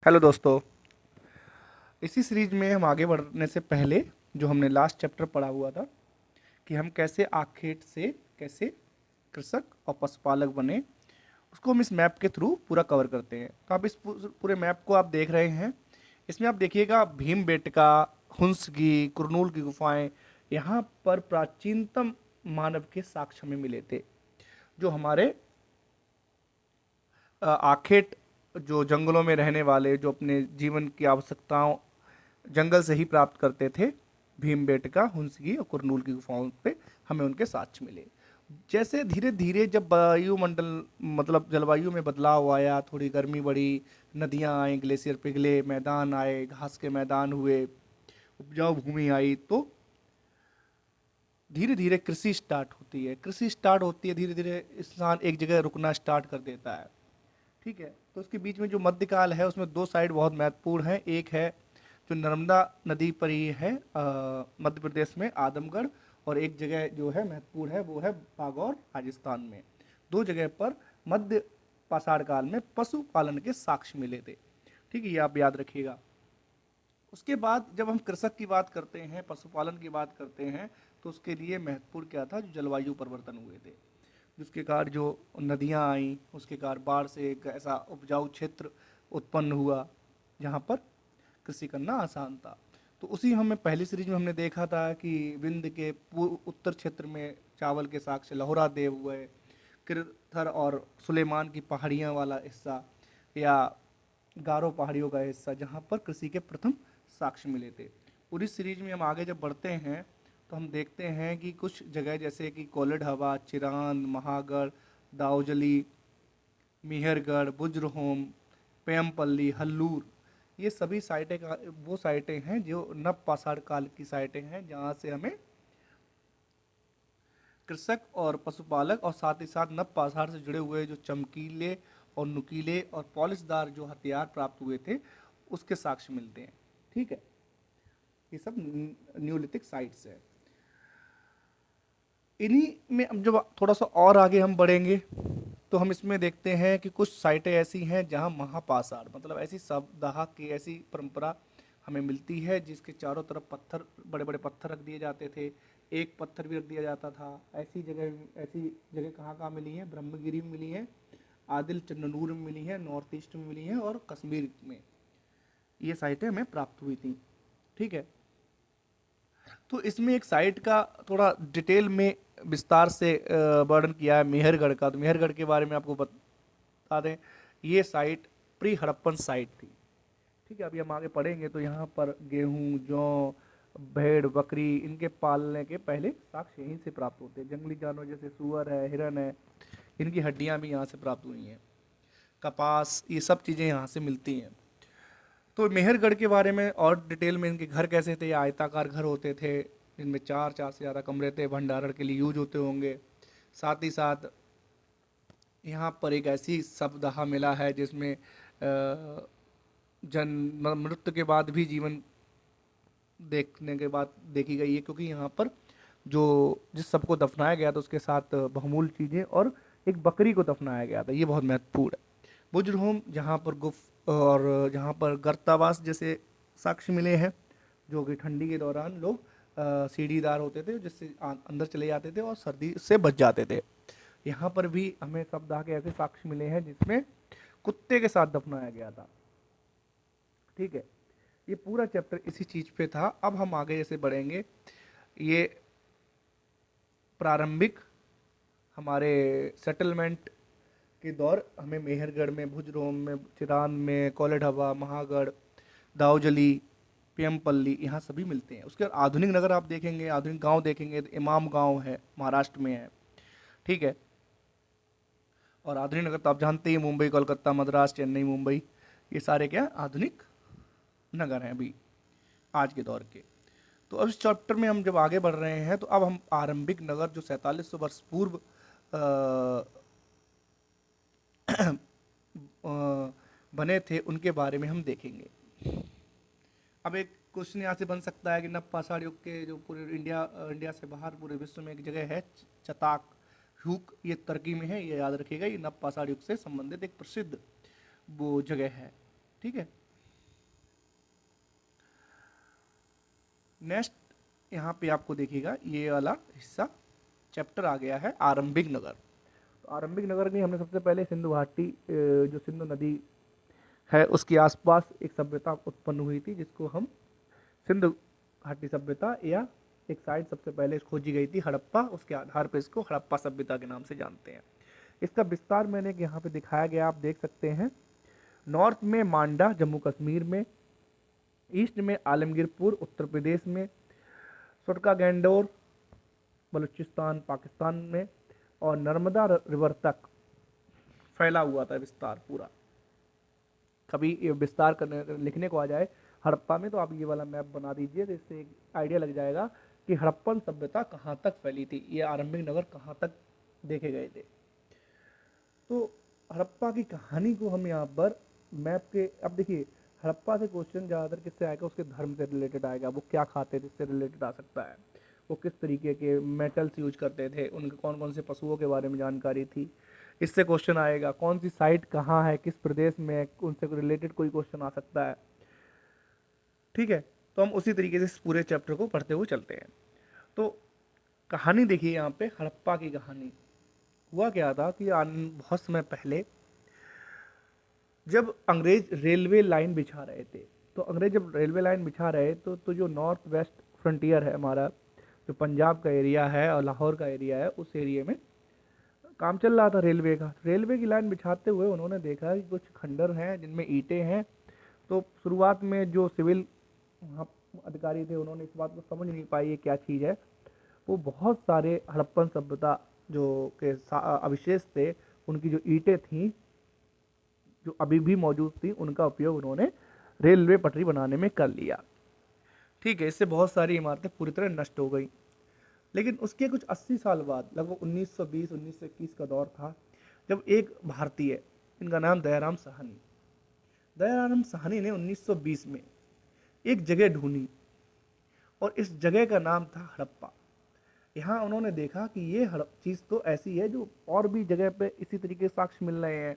Hello दोस्तों। इसी series में हम आगे बढ़ने से पहले जो हमने लास्ट चैप्टर पढ़ा हुआ था कि हम कैसे आखेट से कैसे कृषक और पशुपालक बने, उसको हम इस मैप के थ्रू पूरा कवर करते हैं। तो आप इस पूरे मैप को आप देख रहे हैं। इसमें आप देखिएगा भीमबेटका, हुंसगी, कुरनूल की गुफाएं, यहाँ पर प्राचीनतम मानव के साक्ष्य हमें मिले थे। जो हमारे आखेट, जो जंगलों में रहने वाले, जो अपने जीवन की आवश्यकताओं जंगल से ही प्राप्त करते थे, भीमबेटका, हुंसगी और कुरनूल की गुफाओं पे हमें उनके साक्ष्य मिले। जैसे धीरे धीरे जब वायुमंडल मतलब जलवायु में बदलाव आया, थोड़ी गर्मी बढ़ी, नदियाँ आई, ग्लेशियर पिघले, मैदान आए, घास के मैदान हुए, उपजाऊ भूमि आई, तो धीरे धीरे कृषि स्टार्ट होती है। कृषि स्टार्ट होती है धीरे धीरे, इंसान एक जगह रुकना स्टार्ट कर देता है। ठीक है। तो उसके बीच में जो मध्यकाल है उसमें दो साइड बहुत महत्वपूर्ण है। एक है जो नर्मदा नदी पर ही है, मध्य प्रदेश में आदमगढ़, और एक जगह जो है महत्वपूर्ण है वो है बागौर, राजस्थान में। दो जगह पर मध्य पाषाण काल में पशुपालन के साक्ष्य मिले थे। ठीक है, ये आप याद रखिएगा। उसके बाद जब हम कृषक की बात करते हैं, पशुपालन की बात करते हैं, तो उसके लिए महत्वपूर्ण क्या था? जो जलवायु परिवर्तन हुए थे, जिसके कारण जो नदियाँ आईं, उसके कारण बाढ़ से एक ऐसा उपजाऊ क्षेत्र उत्पन्न हुआ जहाँ पर कृषि करना आसान था। तो उसी हमें पहली सीरीज में हमने देखा था कि विंध्य के पूर्व उत्तर क्षेत्र में चावल के साक्ष्य लहोरा देव हुए, किरथर और सुलेमान की पहाड़ियाँ वाला हिस्सा, या गारो पहाड़ियों का हिस्सा, जहाँ पर कृषि के प्रथम साक्ष्य मिले थे। पूरी सीरीज में हम आगे जब बढ़ते हैं तो हम देखते हैं कि कुछ जगह जैसे कि कोल्ड हवा, चिरांद, महागढ़, दाऊजली, मेहरगढ़, बुज्रहोम, पेमपल्ली, हल्लूर, ये सभी साइटें वो साइटें हैं जो नव पाषाण काल की साइटें हैं, जहाँ से हमें कृषक और पशुपालक और साथ ही साथ नव पाषाण से जुड़े हुए जो चमकीले और नुकीले और पॉलिशदार जो हथियार प्राप्त हुए थे, उसके साक्ष्य मिलते हैं। ठीक है, ये सब न्यूलिथिक साइट्स है। इन्हीं में अब जब थोड़ा सा और आगे हम बढ़ेंगे तो हम इसमें देखते हैं कि कुछ साइटें ऐसी हैं जहां महापाषाण मतलब ऐसी शवदाह की ऐसी परंपरा हमें मिलती है, जिसके चारों तरफ पत्थर, बड़े बड़े पत्थर रख दिए जाते थे, एक पत्थर भी रख दिया जाता था। ऐसी जगह कहाँ कहाँ मिली हैं? ब्रह्मगिरी में मिली हैं, आदिल चंदनूर में मिली हैं, नॉर्थ ईस्ट में मिली हैं, और कश्मीर में ये साइटें हमें प्राप्त हुई थी। ठीक है। तो इसमें एक साइट का थोड़ा डिटेल में विस्तार से वर्णन किया है मेहरगढ़ का। तो मेहरगढ़ के बारे में आपको बता दें, ये साइट प्री हड़प्पन साइट थी। ठीक है, अभी हम आगे पढ़ेंगे तो यहाँ पर गेहूँ, जौ, भेड़, बकरी, इनके पालने के पहले साक्ष्य यहीं से प्राप्त होते हैं। जंगली जानवर जैसे सुअर है, हिरन है, इनकी हड्डियाँ भी यहाँ से प्राप्त हुई हैं। कपास, ये सब चीज़ें यहाँ से मिलती हैं। तो मेहरगढ़ के बारे में और डिटेल में, इनके घर कैसे थे? आयताकार घर होते थे जिनमें चार चार से ज़्यादा कमरे थे, भंडारण के लिए यूज होते होंगे। साथ ही साथ यहाँ पर एक ऐसी शवदाह मिला है जिसमें जन्म मृत्यु के बाद भी जीवन देखने के बाद देखी गई है, क्योंकि यहाँ पर जो जिस सबको दफनाया गया था उसके साथ बहुमूल्य चीज़ें और एक बकरी को दफनाया गया था। ये बहुत महत्वपूर्ण है। बुज्रहोम, जहाँ पर गुफ और जहाँ पर गर्तावास जैसे साक्ष्य मिले हैं, जो कि ठंडी के दौरान लोग सीढ़ीदार होते थे जिससे अंदर चले जाते थे और सर्दी से बच जाते थे। यहाँ पर भी हमें शवदाह के ऐसे साक्ष्य मिले हैं जिसमें कुत्ते के साथ दफनाया गया था। ठीक है, ये पूरा चैप्टर इसी चीज पे था। अब हम आगे जैसे बढ़ेंगे, ये प्रारंभिक हमारे सेटलमेंट के दौर हमें मेहरगढ़ में, भुजरोम में, चिरांद में, कोलेढवा, महागढ़, दाऊजली, पेमपल्ली, यहाँ सभी मिलते हैं। उसके बाद आधुनिक नगर आप देखेंगे, आधुनिक गांव देखेंगे तो इमाम गांव है, महाराष्ट्र में है। ठीक है। और आधुनिक नगर तो आप जानते ही, मुंबई, कोलकाता, मद्रास, चेन्नई, मुंबई, ये सारे क्या आधुनिक नगर हैं अभी आज के दौर के। तो अब इस चैप्टर में हम जब आगे बढ़ रहे हैं तो अब हम आरंभिक नगर जो 4700 वर्ष पूर्व बने थे उनके बारे में हम देखेंगे। अब एक क्वेश्चन यहाँ से बन सकता है कि नव पाषाण युग के जो पूरे इंडिया से बाहर पूरे विश्व में एक जगह है, चताक ह्यूक, ये तुर्की में है, ये याद रखिएगा। ये नव पाषाण युग से संबंधित एक प्रसिद्ध वो जगह है। ठीक है। नेक्स्ट यहाँ पे आपको देखिएगा ये वाला हिस्सा चैप्टर आ गया है आरंभिक नगर। तो आरंभिक नगर की हमने सबसे पहले सिंधु घाटी जो सिंधु नदी है उसके आसपास एक सभ्यता उत्पन्न हुई थी जिसको हम सिंधु घाटी सभ्यता या एक साइट सबसे पहले खोजी गई थी हड़प्पा, उसके आधार पर इसको हड़प्पा सभ्यता के नाम से जानते हैं। इसका विस्तार मैंने यहाँ पे दिखाया गया, आप देख सकते हैं। नॉर्थ में मांडा जम्मू कश्मीर में, ईस्ट में आलमगीरपुर उत्तर प्रदेश में, सुटका गैंडोर बलूचिस्तान पाकिस्तान में, और नर्मदा रिवर तक फैला हुआ था विस्तार पूरा। कभी ये विस्तार करने लिखने को आ जाए हड़प्पा में तो आप ये वाला मैप बना दीजिए, तो इससे एक आइडिया लग जाएगा कि हड़प्पन सभ्यता कहाँ तक फैली थी, ये आरंभिक नगर कहाँ तक देखे गए थे। तो हड़प्पा की कहानी को हम यहाँ पर मैप के, अब देखिए हड़प्पा से क्वेश्चन ज़्यादातर किससे आएगा, उसके धर्म से रिलेटेड आएगा, वो क्या खाते थे इससे रिलेटेड आ सकता है, वो किस तरीके के मेटल्स यूज करते थे, उनके कौन कौन से पशुओं के बारे में जानकारी थी, इससे क्वेश्चन आएगा। कौन सी साइट कहाँ है, किस प्रदेश में है, उनसे रिलेटेड कोई क्वेश्चन आ सकता है। ठीक है, तो हम उसी तरीके से इस पूरे चैप्टर को पढ़ते हुए चलते हैं। तो कहानी देखिए यहाँ पे हड़प्पा की कहानी। हुआ क्या था कि बहुत समय पहले जब अंग्रेज रेलवे लाइन बिछा रहे थे, तो अंग्रेज जब रेलवे लाइन बिछा रहे तो जो नॉर्थ वेस्ट फ्रंटियर है हमारा, जो पंजाब का एरिया है और लाहौर का एरिया है, उस एरिया में काम चल रहा था रेलवे का। रेलवे की लाइन बिछाते हुए उन्होंने देखा कि कुछ खंडर हैं जिनमें ईंटें हैं। तो शुरुआत में जो सिविल वहाँ अधिकारी थे उन्होंने इस बात को समझ नहीं पाई ये क्या चीज़ है। वो बहुत सारे हड़प्पन सभ्यता जो के अवशेष थे, उनकी जो ईंटें थीं जो अभी भी मौजूद थी, उनका उपयोग उन्होंने रेलवे पटरी बनाने में कर लिया। ठीक है, इससे बहुत सारी इमारतें पूरी तरह नष्ट हो गई। लेकिन उसके कुछ 80 साल बाद, लगभग 1920-1921 का दौर था, जब एक भारतीय, इनका नाम दयाराम साहनी, दयाराम साहनी ने 1920 में एक जगह ढूंढी और इस जगह का नाम था हड़प्पा। यहाँ उन्होंने देखा कि ये चीज़ तो ऐसी है जो और भी जगह पे इसी तरीके के साक्ष्य मिल रहे हैं।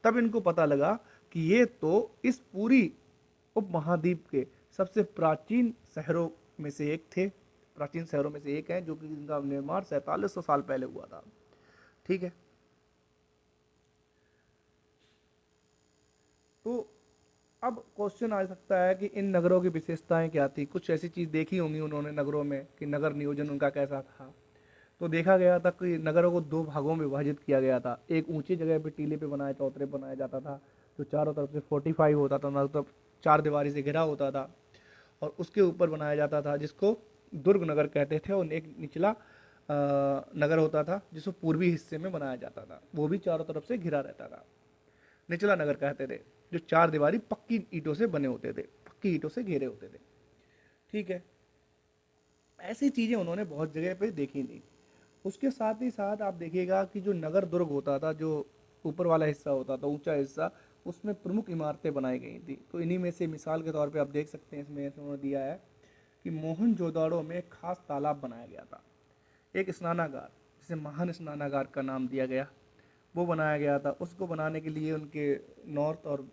तब इनको पता लगा कि ये तो इस पूरी उपमहाद्वीप के सबसे प्राचीन शहरों में से एक थे, प्राचीन शहरों में से एक है, जो कि इनका निर्माण 4700 साल पहले हुआ था। ठीक है, तो अब क्वेश्चन आ सकता है कि इन नगरों की विशेषताएं क्या थी। कुछ ऐसी चीज़ देखी होंगी उन्होंने नगरों में कि नगर नियोजन उनका कैसा था। तो देखा गया था कि नगरों को दो भागों में विभाजित किया गया था। एक ऊंची जगह पे टीले पे बनाया चौतरे बनाया जाता था, जो चारों तरफ से 45 होता था, मतलब चार दीवारी से घिरा होता था, और उसके ऊपर बनाया जाता था जिसको दुर्ग नगर कहते थे। और एक निचला नगर होता था जिसको पूर्वी हिस्से में बनाया जाता था, वो भी चारों तरफ से घिरा रहता था, निचला नगर कहते थे, जो चार दीवारी पक्की ईंटों से बने होते थे, पक्की ईंटों से घेरे होते थे। ठीक है, ऐसी चीज़ें उन्होंने बहुत जगह पे देखी थी। उसके साथ ही साथ आप देखिएगा कि जो नगर दुर्ग होता था, जो ऊपर वाला हिस्सा होता था, ऊंचा हिस्सा, उसमें प्रमुख इमारतें बनाई गई थी। तो इन्हीं में से मिसाल के तौर पे आप देख सकते हैं, इसमें उन्होंने दिया है कि मोहनजोदाड़ो में एक खास तालाब बनाया गया था, एक स्नानागार जिसे महान स्नानागार का नाम दिया गया, वो बनाया गया था। उसको बनाने के लिए उनके नॉर्थ और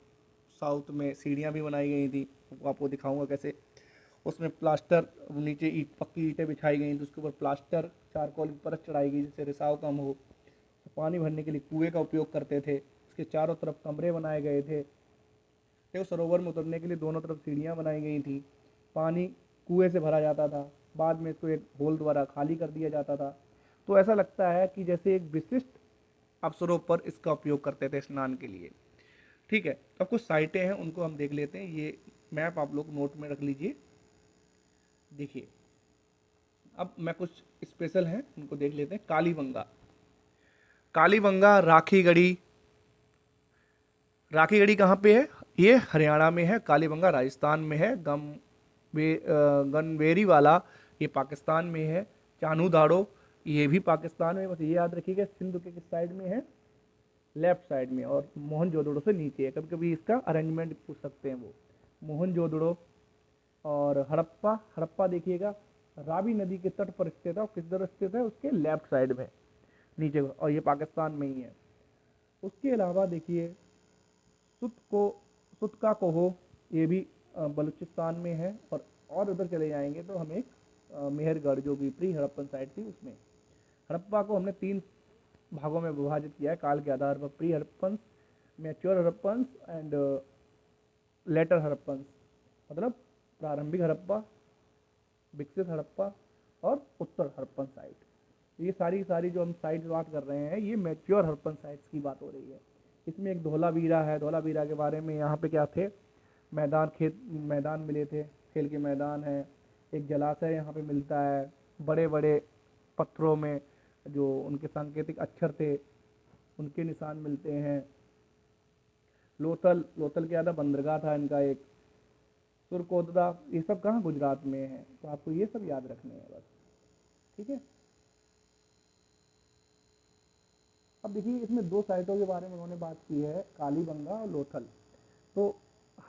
साउथ में सीढ़ियाँ भी बनाई गई थी, वो आपको दिखाऊंगा कैसे। उसमें प्लास्टर, नीचे ईट पक्की ईंटें बिछाई गई थी, उसके ऊपर प्लास्टर चारकोल की परत चढ़ाई गई जिससे रिसाव कम हो। तो पानी भरने के लिए कुएं का उपयोग करते थे। उसके चारों तरफ कमरे बनाए गए थे। फिर सरोवर में उतरने के लिए दोनों तरफ सीढ़ियाँ बनाई गई थी। पानी कुएं से भरा जाता था, बाद में इसको एक होल द्वारा खाली कर दिया जाता था। तो ऐसा लगता है कि जैसे एक विशिष्ट अवसरों पर इसका उपयोग करते थे स्नान के लिए। ठीक है, अब कुछ साइटें हैं उनको हम देख लेते हैं। ये मैप आप लोग नोट में रख लीजिए। देखिए, अब मैं कुछ स्पेशल हैं उनको देख लेते हैं। कालीबंगा, कालीबंगा राखीगढ़ी, राखीगढ़ी कहाँ पे है, ये हरियाणा में है। कालीबंगा राजस्थान में है। गनबेरी वाला ये पाकिस्तान में है। चानू दाड़ो ये भी पाकिस्तान में, बस ये याद रखिएगा सिंधु के किस साइड में है, लेफ्ट साइड में, और मोहनजोदड़ो से नीचे है। कभी कभी इसका अरेंजमेंट पूछ सकते हैं वो। मोहनजोदड़ो और हड़प्पा, हड़प्पा देखिएगा रावी नदी के तट पर स्थित है, और किस तरह स्थित है, उसके लेफ्ट साइड में नीचे, और ये पाकिस्तान में ही है। उसके अलावा देखिए सुत को, सुत का कोहो, ये भी बलूचिस्तान में है, और और उधर चले जाएंगे तो हमें मेहरगढ़ जो कि प्री हड़प्पन साइट थी उसमें, हड़प्पा को हमने 3 भागों में विभाजित किया है काल के आधार पर, pre Harappan, mature Harappan and later Harappan, मतलब प्रारंभिक हड़प्पा, विकसित हड़प्पा और उत्तर हड़प्पन साइट। ये सारी सारी जो हम साइट बात कर रहे हैं ये मैच्योर हड़प्पन साइट्स की बात हो रही है। इसमें एक धौलावीरा है, धौलावीरा के बारे में यहाँ पे क्या थे, मैदान, खेत मैदान मिले थे, खेल के मैदान है, एक जलाशय यहाँ पे मिलता है, बड़े बड़े पत्थरों में जो उनके सांकेतिक अक्षर थे उनके निशान मिलते हैं। लोथल, लोथल क्या था, बंदरगाह था इनका एक। सुरकोतरा, ये सब कहाँ गुजरात में है, तो आपको ये सब याद रखने हैं बस, ठीक है। अब देखिए इसमें 2 साइटों के बारे में उन्होंने बात की है, कालीबंगा और लोथल। तो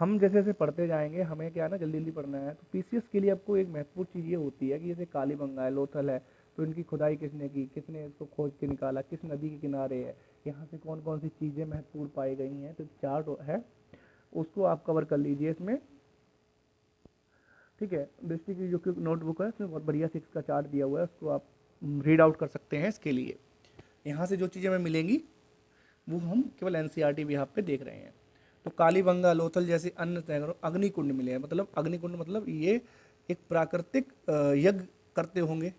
हम जैसे जैसे पढ़ते जाएंगे हमें क्या है ना, जल्दी जल्दी पढ़ना है, तो पीसीएस के लिए आपको एक महत्वपूर्ण चीज़ ये होती है कि जैसे कालीबंगा है, लोथल है, तो इनकी खुदाई किसने की, किसने इसको खोज के निकाला, किस नदी के किनारे है, यहाँ से कौन कौन सी चीज़ें महत्वपूर्ण पाई गई हैं, तो चार्ट है उसको आप कवर कर लीजिए इसमें, ठीक है। दृष्टि की जो नोटबुक है उसमें बहुत बढ़िया से इसका चार्ट दिया हुआ है, उसको आप रीड आउट कर सकते हैं इसके लिए। यहाँ से जो चीज़ें हमें मिलेंगी वो हम केवल एनसीईआरटी भी यहाँ पे देख रहे हैं। तो कालीबंगा, लोथल जैसे अन्य नहरों, अग्निकुंड मिले हैं, मतलब अग्निकुंड मतलब ये एक प्राकृतिक यज्ञ करते होंगे,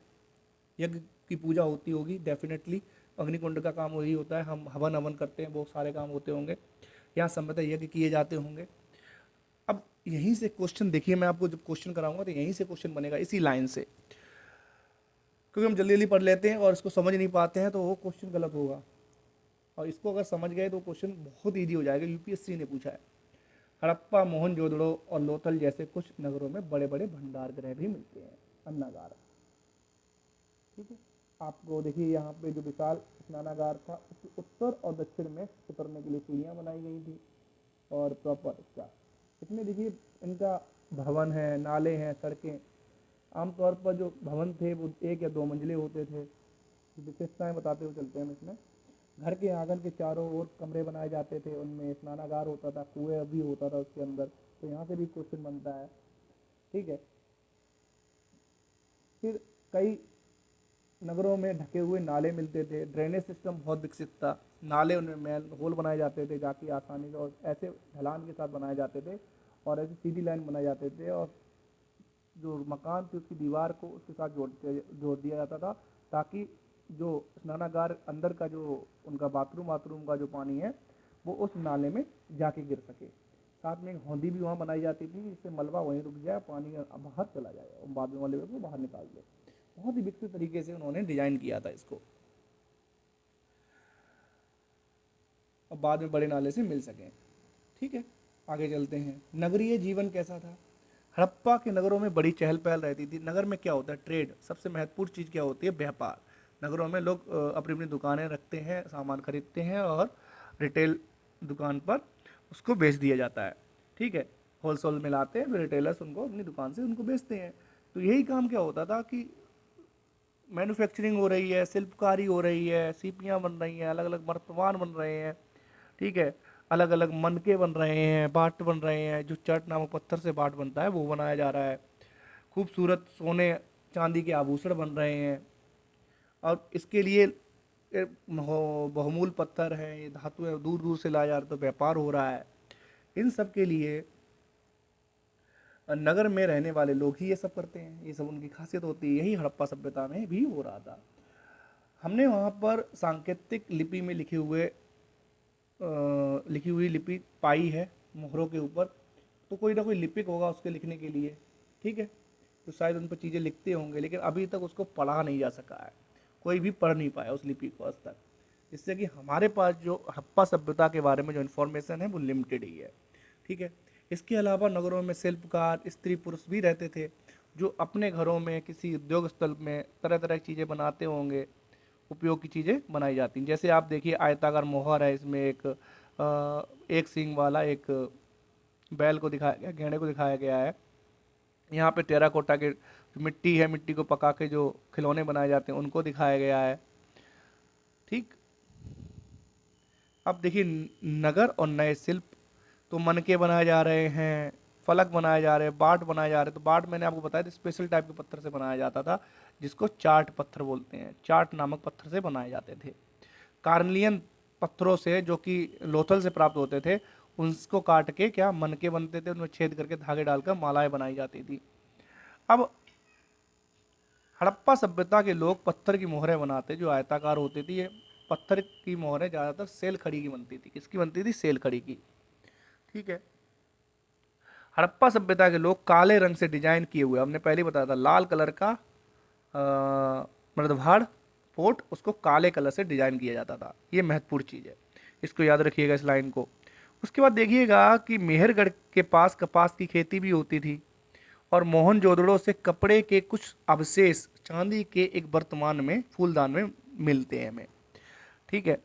यज्ञ की पूजा होती होगी डेफिनेटली, अग्निकुंड का काम वही होता है, हम हवन हवन करते हैं, बहुत सारे काम होते होंगे, यहाँ संभवतः यज्ञ किए जाते होंगे। अब यहीं से क्वेश्चन देखिए, मैं आपको जब क्वेश्चन कराऊंगा तो यहीं से क्वेश्चन बनेगा इसी लाइन से, क्योंकि हम जल्दी जल्दी पढ़ लेते हैं और इसको समझ नहीं पाते हैं तो वो क्वेश्चन गलत होगा, और इसको अगर समझ गए तो क्वेश्चन बहुत ईजी हो जाएगा। यूपीएससी ने पूछा है, हड़प्पा, मोहनजोदड़ो और लोथल जैसे कुछ नगरों में बड़े बड़े भंडार गृह भी मिलते हैं, अन्नागार, ठीक है। आपको देखिए यहाँ पे जो विशाल स्नानागार था उसके उत्तर और दक्षिण में उतरने के लिए सीढ़ियाँ बनाई गई थी, और प्रॉपर इसका इसमें देखिए इनका भवन है, नाले हैं, सड़कें। आमतौर पर जो भवन थे वो 1 या 2 मंजिले होते थे। विशेषताएं बताते हुए चलते हैं हम इसमें। घर के आंगन के चारों ओर कमरे बनाए जाते थे, उनमें स्नानागार होता था, कुएं भी होता था उसके अंदर, तो यहाँ से भी क्वेश्चन बनता है, ठीक है। फिर कई नगरों में ढके हुए नाले मिलते थे, ड्रेनेज सिस्टम बहुत विकसित था, नाले उनमें मैन होल बनाए जाते थे जाके आसानी से, और ऐसे ढलान के साथ बनाए जाते थे और ऐसे सीधी लाइन बनाए जाते थे, और जो मकान थी उसकी दीवार को उसके साथ जोड़ दिया जाता था, ताकि जो स्नानागार अंदर का जो उनका बाथरूम वाथरूम का जो पानी है वो उस नाले में जाके गिर सके। साथ में एक हौदी भी वहाँ बनाई जाती थी जिससे मलबा वहीं रुक जाए, पानी बाहर चला जाए और बाद में मलबे को बाहर निकाल दे। बहुत ही विकसित तरीके से उन्होंने डिजाइन किया था इसको, और बाद में बड़े नाले से मिल सकें, ठीक है। आगे चलते हैं, नगरीय जीवन कैसा था। हड़प्पा के नगरों में बड़ी चहल पहल रहती थी। नगर में क्या होता है, ट्रेड, सबसे महत्वपूर्ण चीज़ क्या होती है, व्यापार। नगरों में लोग अपनी अपनी दुकानें रखते हैं, सामान खरीदते हैं और रिटेल दुकान पर उसको बेच दिया जाता है, ठीक है। होलसेल में लाते हैं, फिर रिटेलर्स उनको अपनी दुकान से उनको बेचते हैं। तो यही काम क्या होता था कि मैन्युफैक्चरिंग हो रही है, शिल्पकारी हो रही है, सीपियाँ बन रही हैं, अलग अलग मर्तबान बन रहे हैं, ठीक है, अलग अलग मनके बन रहे हैं, बाट बन रहे हैं, जो चट नामक पत्थर से बाट बनता है वो बनाया जा रहा है, खूबसूरत सोने चांदी के आभूषण बन रहे हैं, और इसके लिए बहुमूल पत्थर है, ये धातु दूर दूर से लाया जा रहा है, तो व्यापार हो रहा है। इन सब के लिए नगर में रहने वाले लोग ही ये सब करते हैं, ये सब उनकी खासियत होती है। यही हड़प्पा सभ्यता में भी हो रहा था। हमने वहाँ पर सांकेतिक लिपि में लिखी हुई लिपि पाई है मोहरों के ऊपर, तो कोई ना कोई लिपिक होगा उसके लिखने के लिए, ठीक है, तो शायद उन पर चीज़ें लिखते होंगे, लेकिन अभी तक उसको पढ़ा नहीं जा सका है, कोई भी पढ़ नहीं पाया उस लिपि को आज तक, जिससे कि हमारे पास जो हड़प्पा सभ्यता के बारे में जो इन्फॉर्मेशन है वो लिमिटेड ही है, ठीक है। इसके अलावा नगरों में शिल्पकार, स्त्री पुरुष भी रहते थे, जो अपने घरों में किसी उद्योग स्थल में तरह तरह की चीज़ें बनाते होंगे, उपयोग की चीज़ें बनाई जाती हैं। जैसे आप देखिए आयताकार मोहर है, इसमें एक सींग वाला एक बैल को दिखाया गया, गेंडे को दिखाया गया है। यहाँ पे टेराकोटा के जो मिट्टी है, मिट्टी को पका के जो खिलौने बनाए जाते हैं उनको दिखाया गया है, ठीक। अब देखिए नगर और नए शिल्प, तो मनके बनाए जा रहे हैं, फलक बनाए जा रहे हैं, बाट बनाए जा रहे हैं। तो बाट मैंने आपको बताया था स्पेशल टाइप के पत्थर से बनाया जाता था, जिसको चार्ट पत्थर बोलते हैं, चार्ट नामक पत्थर से बनाए जाते थे। कार्नियन पत्थरों से, जो कि लोथल से प्राप्त होते थे, उनको काट के क्या मनके बनते थे, उनमें छेद करके धागे डालकर मालाएं बनाई जाती थी। अब हड़प्पा सभ्यता के लोग पत्थर की मोहरें बनाते जो आयताकार होती थी। ये पत्थर की मोहरें ज़्यादातर सेल खड़ी की बनती थी। किसकी बनती थी? सेल खड़ी की। ठीक है। हड़प्पा सभ्यता के लोग काले रंग से डिजाइन किए हुए, हमने पहले बताया था, लाल कलर का मृदभाड़ पोट, उसको काले कलर से डिजाइन किया जाता था। ये महत्वपूर्ण चीज़ है, इसको याद रखिएगा इस लाइन को। उसके बाद देखिएगा कि मेहरगढ़ के पास कपास की खेती भी होती थी, और मोहनजोदड़ो से कपड़े के कुछ अवशेष चांदी के एक वर्तमान में फूलदान में मिलते हैं हमें। ठीक है।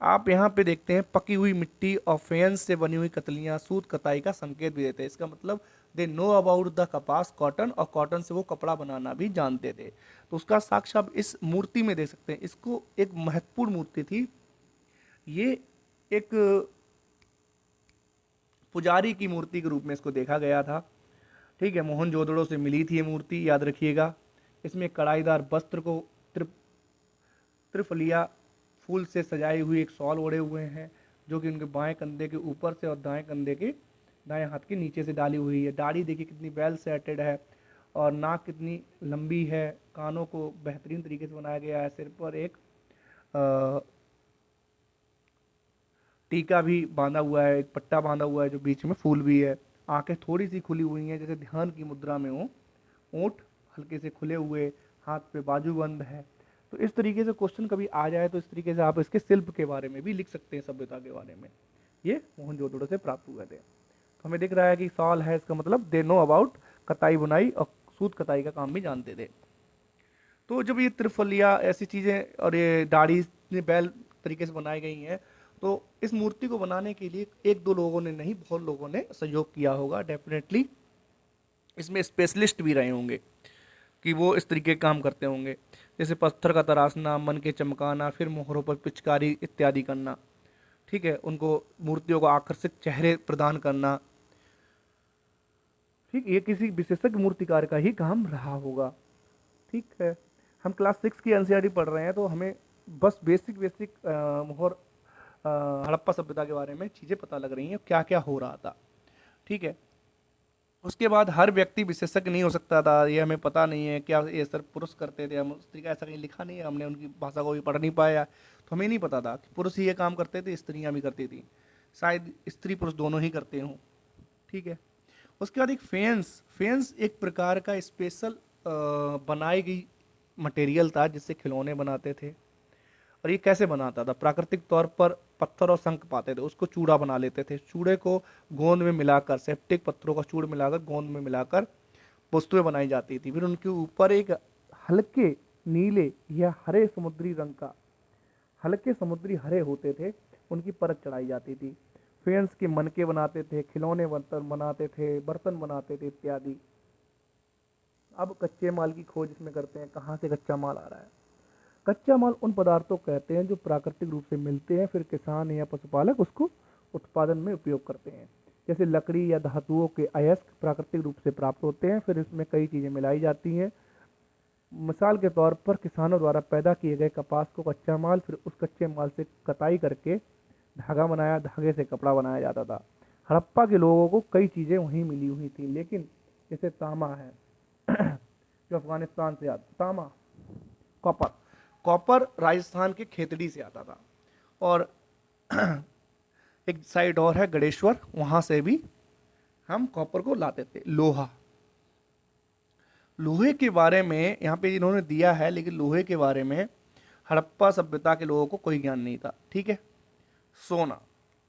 आप यहाँ पे देखते हैं पकी हुई मिट्टी और फेंस से बनी हुई कतलियाँ सूत कताई का संकेत भी देते हैं। इसका मतलब दे नो अबाउट द कपास कॉटन, और कॉटन से वो कपड़ा बनाना भी जानते थे। तो उसका साक्ष्य आप इस मूर्ति में देख सकते हैं। इसको एक महत्वपूर्ण मूर्ति थी ये, एक पुजारी की मूर्ति के रूप में इसको देखा गया था। ठीक है। मोहनजोदड़ो से मिली थी ये मूर्ति, याद रखिएगा। इसमें कढ़ाईदार वस्त्र को त्रिफलिया फूल से सजाई हुई एक शॉल ओढ़े हुए हैं, जो कि उनके बाएं कंधे के ऊपर से और दाएं कंधे के दाएं हाथ के नीचे से डाली हुई है। दाढ़ी देखिए कितनी वेल सेटेड है, और नाक कितनी लंबी है। कानों को बेहतरीन तरीके से बनाया गया है। सिर पर एक अ, टीका भी बांधा हुआ है, एक पट्टा बांधा हुआ है जो बीच में फूल भी है। आंखें थोड़ी सी खुली हुई हैं, जैसे ध्यान की मुद्रा में हो। ओंठ हल्के से खुले हुए, हाथ पे बाजूबंद है। तो इस तरीके से क्वेश्चन कभी आ जाए तो इस तरीके से आप इसके शिल्प के बारे में भी लिख सकते हैं, सभ्यता के बारे में। ये मोहनजोदड़ो से प्राप्त हुए थे। तो हमें दिख रहा है कि सॉल है, इसका मतलब दे नो अबाउट कताई बुनाई और सूत कताई का काम भी जानते थे। तो जब ये त्रिफलिया ऐसी चीज़ें और ये दाढ़ी इतनी बैल तरीके से बनाई गई हैं, तो इस मूर्ति को बनाने के लिए एक दो लोगों ने नहीं, बहुत लोगों ने सहयोग किया होगा डेफिनेटली। इसमें स्पेशलिस्ट भी रहे होंगे कि वो इस तरीके के काम करते होंगे, जैसे पत्थर का तराशना, मन के चमकाना, फिर मोहरों पर पिचकारी इत्यादि करना। ठीक है। उनको मूर्तियों को आकर्षक चेहरे प्रदान करना। ठीक, ये किसी विशेषज्ञ मूर्तिकार का ही काम रहा होगा। ठीक है। हम क्लास 6 की एनसीईआरटी पढ़ रहे हैं, तो हमें बस बेसिक बेसिक मोहर हड़प्पा सभ्यता के बारे में चीज़ें पता लग रही हैं, क्या क्या हो रहा था। ठीक है। उसके बाद हर व्यक्ति विशेषज्ञ नहीं हो सकता था, ये हमें पता नहीं है क्या ये सर पुरुष करते थे। हम उस तरीका ऐसा कहीं लिखा नहीं है, हमने उनकी भाषा को भी पढ़ नहीं पाया, तो हमें नहीं पता था कि पुरुष ही ये काम करते थे, स्त्रियां भी करती थी। शायद स्त्री पुरुष दोनों ही करते हों। ठीक है। उसके बाद एक फेंस, फेंस एक प्रकार का स्पेशल बनाई गई मटेरियल था जिससे खिलौने बनाते थे। और ये कैसे बनाता था? प्राकृतिक तौर पर पत्थर और शंख पाते थे, उसको चूड़ा बना लेते थे। चूड़े को गोंद में मिलाकर, सेप्टिक पत्थरों का चूड़ मिलाकर गोंद में मिलाकर वस्तुएं बनाई जाती थी। फिर उनके ऊपर एक हल्के नीले या हरे समुद्री रंग का, हल्के समुद्री हरे होते थे, उनकी परत चढ़ाई जाती थी। फेंस के मनके बनाते थे, खिलौने बर्तन बनाते थे, बर्तन बनाते थे इत्यादि। अब कच्चे माल की खोज इसमें करते हैं, कहाँ से कच्चा माल आ रहा है। कच्चा माल उन पदार्थों को कहते हैं जो प्राकृतिक रूप से मिलते हैं, फिर किसान या पशुपालक उसको उत्पादन में उपयोग करते हैं। जैसे लकड़ी या धातुओं के अयस्क प्राकृतिक रूप से प्राप्त होते हैं, फिर इसमें कई चीज़ें मिलाई जाती हैं। मिसाल के तौर पर किसानों द्वारा पैदा किए गए कपास को कच्चा माल, फिर उस कच्चे माल से कताई करके धागा बनाया, धागे से कपड़ा बनाया जाता था। हड़प्पा के लोगों को कई चीज़ें वहीं मिली हुई थी, लेकिन जैसे तांबा है जो अफगानिस्तान से आता, तांबा, कॉपर, कॉपर राजस्थान के खेतड़ी से आता था। और एक साइड और है गणेश्वर, वहां से भी हम कॉपर को लाते थे। लोहा, लोहे के बारे में यहाँ पे इन्होंने दिया है, लेकिन लोहे के बारे में हड़प्पा सभ्यता के लोगों को कोई ज्ञान नहीं था। ठीक है। सोना,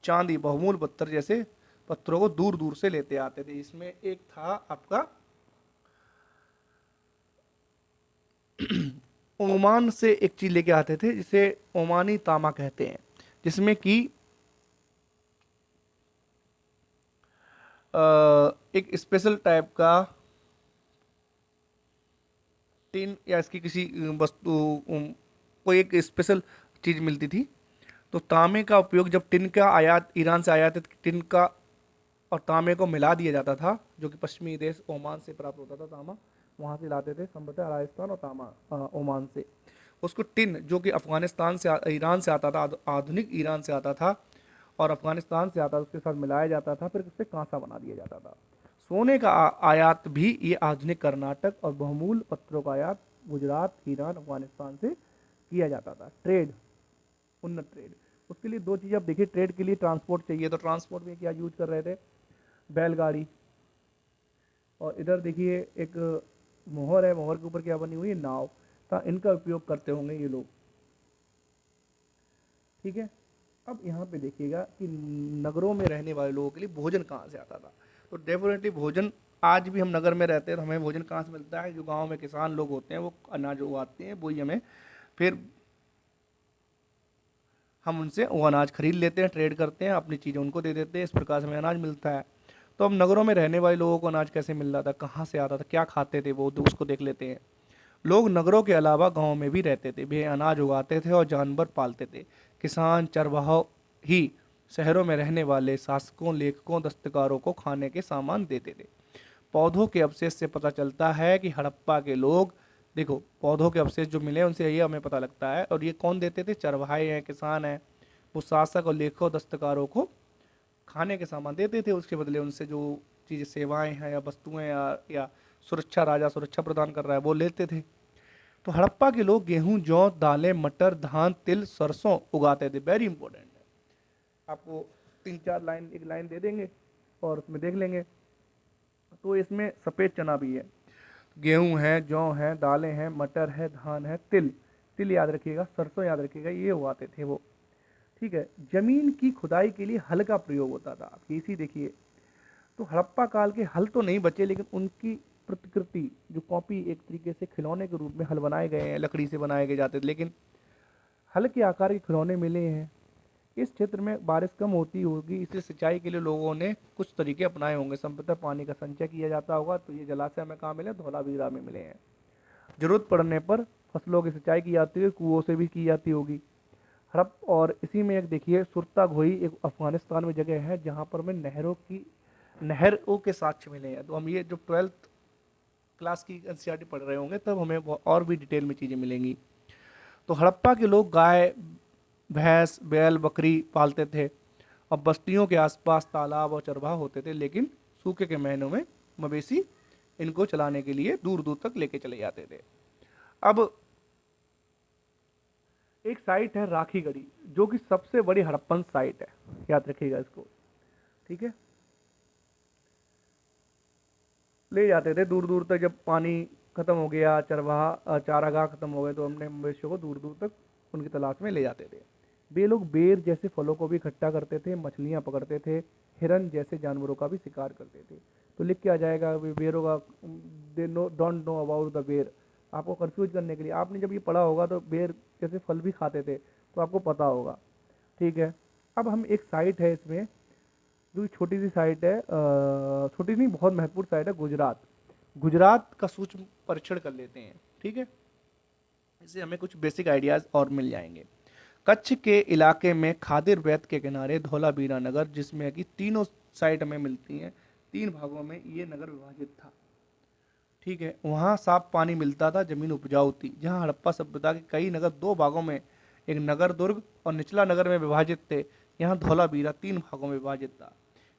चांदी, बहुमूल्य पत्थर जैसे पत्थरों को दूर दूर से लेते आते थे। इसमें एक था आपका ओमान से एक चीज लेके आते थे जिसे ओमानी तामा कहते हैं, जिसमें कि एक स्पेशल टाइप का टिन या इसकी किसी वस्तु, कोई एक स्पेशल चीज मिलती थी। तो तांबे का उपयोग जब टिन का आयात ईरान से आयातित टिन का और तांबे को मिला दिया जाता था, जो कि पश्चिमी देश ओमान से प्राप्त होता था तांबा, वहाँ से लाते थे संभवतः राजस्थान और तांबा ओमान से। उसको टिन जो कि अफगानिस्तान से ईरान से आता था, आधुनिक ईरान से आता था और अफगानिस्तान से आता था, उसके साथ मिलाया जाता था, फिर उससे कांसा बना दिया जाता था। सोने का आयात भी ये आधुनिक कर्नाटक और बहुमूल्य पत्थरों का आयात गुजरात, ईरान, अफगानिस्तान से किया जाता था। ट्रेड, उन्नत ट्रेड, उसके लिए दो चीज़ आप देखिए, ट्रेड के लिए ट्रांसपोर्ट चाहिए, तो ट्रांसपोर्ट में क्या यूज कर रहे थे, बैलगाड़ी। और इधर देखिए एक मोहर है, मोहर के ऊपर क्या बनी हुई है, नाव, तो इनका उपयोग करते होंगे ये लोग। ठीक है, अब यहाँ पे देखिएगा कि नगरों में रहने वाले लोगों के लिए भोजन कहाँ से आता था। तो डेफिनेटली भोजन, आज भी हम नगर में रहते हैं तो हमें भोजन कहाँ से मिलता है, जो गांव में किसान लोग होते हैं वो अनाज उगाते हैं, वही हमें फिर हम उनसे वो अनाज खरीद लेते हैं, ट्रेड करते हैं, अपनी चीज़ें उनको दे देते हैं, इस प्रकार से हमें अनाज मिलता है। तो अब नगरों में रहने वाले लोगों को अनाज कैसे मिल रहा था, कहाँ से आता था, क्या खाते थे वो, तो उसको देख लेते हैं। लोग नगरों के अलावा गांव में भी रहते थे, वे अनाज उगाते थे और जानवर पालते थे। किसान चरवाहों ही शहरों में रहने वाले शासकों, लेखकों, दस्तकारों को खाने के सामान देते थे। पौधों के अवशेष से पता चलता है कि हड़प्पा के लोग, देखो पौधों के अवशेष जो मिले उनसे ये हमें पता लगता है, और ये कौन देते थे, चरवाहे हैं, किसान हैं, वो शासक और लेखकों दस्तकारों को खाने के सामान देते थे, उसके बदले उनसे जो चीज़ें सेवाएं हैं या वस्तुएं या सुरक्षा, राजा सुरक्षा प्रदान कर रहा है वो लेते थे। तो हड़प्पा के लोग गेहूं, जौ, दालें, मटर, धान, तिल, सरसों उगाते थे। वेरी इंपॉर्टेंट है, आपको तीन चार लाइन, एक लाइन दे देंगे और उसमें देख लेंगे। तो इसमें सफ़ेद चना भी है, गेहूं है, जौ है, दालें हैं, मटर है, धान है, तिल, तिल याद रखिएगा, सरसों याद रखिएगा, ये उगाते थे वो। ठीक है, जमीन की खुदाई के लिए हल का प्रयोग होता था। आप इसी देखिए, तो हड़प्पा काल के हल तो नहीं बचे, लेकिन उनकी प्रतिकृति जो कॉपी, एक तरीके से खिलौने के रूप में हल बनाए गए हैं, लकड़ी से बनाए गए जाते थे, लेकिन हल के आकार के खिलौने मिले हैं। इस क्षेत्र में बारिश कम होती होगी, इसलिए सिंचाई के लिए लोगों ने कुछ तरीके अपनाए होंगे। संभवतः पानी का संचय किया जाता होगा, तो ये जलाशय हमें कहाँ मिले, धौलावीरा में मिले हैं। जरूरत पड़ने पर फसलों की सिंचाई की जाती है, कुओं से भी की जाती होगी। हड़प, और इसी में एक देखिए सुरता घोई, एक अफगानिस्तान में जगह है जहाँ पर हमें नहरों के साक्ष्य मिले हैं। तो हम ये जो 12th क्लास की एनसीईआरटी पढ़ रहे होंगे तब हमें और भी डिटेल में चीज़ें मिलेंगी। तो हड़प्पा के लोग गाय, भैंस, बैल, बकरी पालते थे और बस्तियों के आसपास तालाब और चरवाहा होते थे, लेकिन सूखे के महीनों में मवेशी इनको चलाने के लिए दूर दूर तक लेके चले जाते थे। अब एक साइट है राखीगढ़ी, जो कि सबसे बड़ी हड़प्पन साइट है, याद रखिएगा इसको। ठीक है, ले जाते थे दूर दूर तक, जब पानी खत्म हो गया, चरवाहा चारागाह खत्म हो गए, तो हमने मवेशियों को दूर दूर तक उनकी तलाश में ले जाते थे। वे लोग बेर जैसे फलों को भी इकट्ठा करते थे, मछलियां पकड़ते थे, हिरन जैसे जानवरों का भी शिकार करते थे। तो लिख के आ जाएगा बेरों का, they know don't know about the बेर, आपको कंफ्यूज करने के लिए। आपने जब ये पढ़ा होगा तो बेर जैसे फल भी खाते थे, तो आपको पता होगा। ठीक है, अब हम एक साइट है इसमें, जो छोटी सी साइट है, छोटी नहीं बहुत महत्वपूर्ण साइट है, गुजरात। गुजरात का सूक्ष्म परीक्षण कर लेते हैं। ठीक है, इससे हमें कुछ बेसिक आइडियाज और मिल जाएंगे। कच्छ के इलाके में खादिर वैत के किनारे धौलावीरा नगर, जिसमें कि तीनों साइट हमें मिलती हैं, तीन भागों में ये नगर विभाजित था। ठीक है, वहाँ साफ पानी मिलता था, जमीन उपजाऊ थी। जहाँ हड़प्पा सभ्यता के कई नगर दो भागों में, एक नगर दुर्ग और निचला नगर में विभाजित थे, यहाँ धौलावीरा तीन भागों में विभाजित था।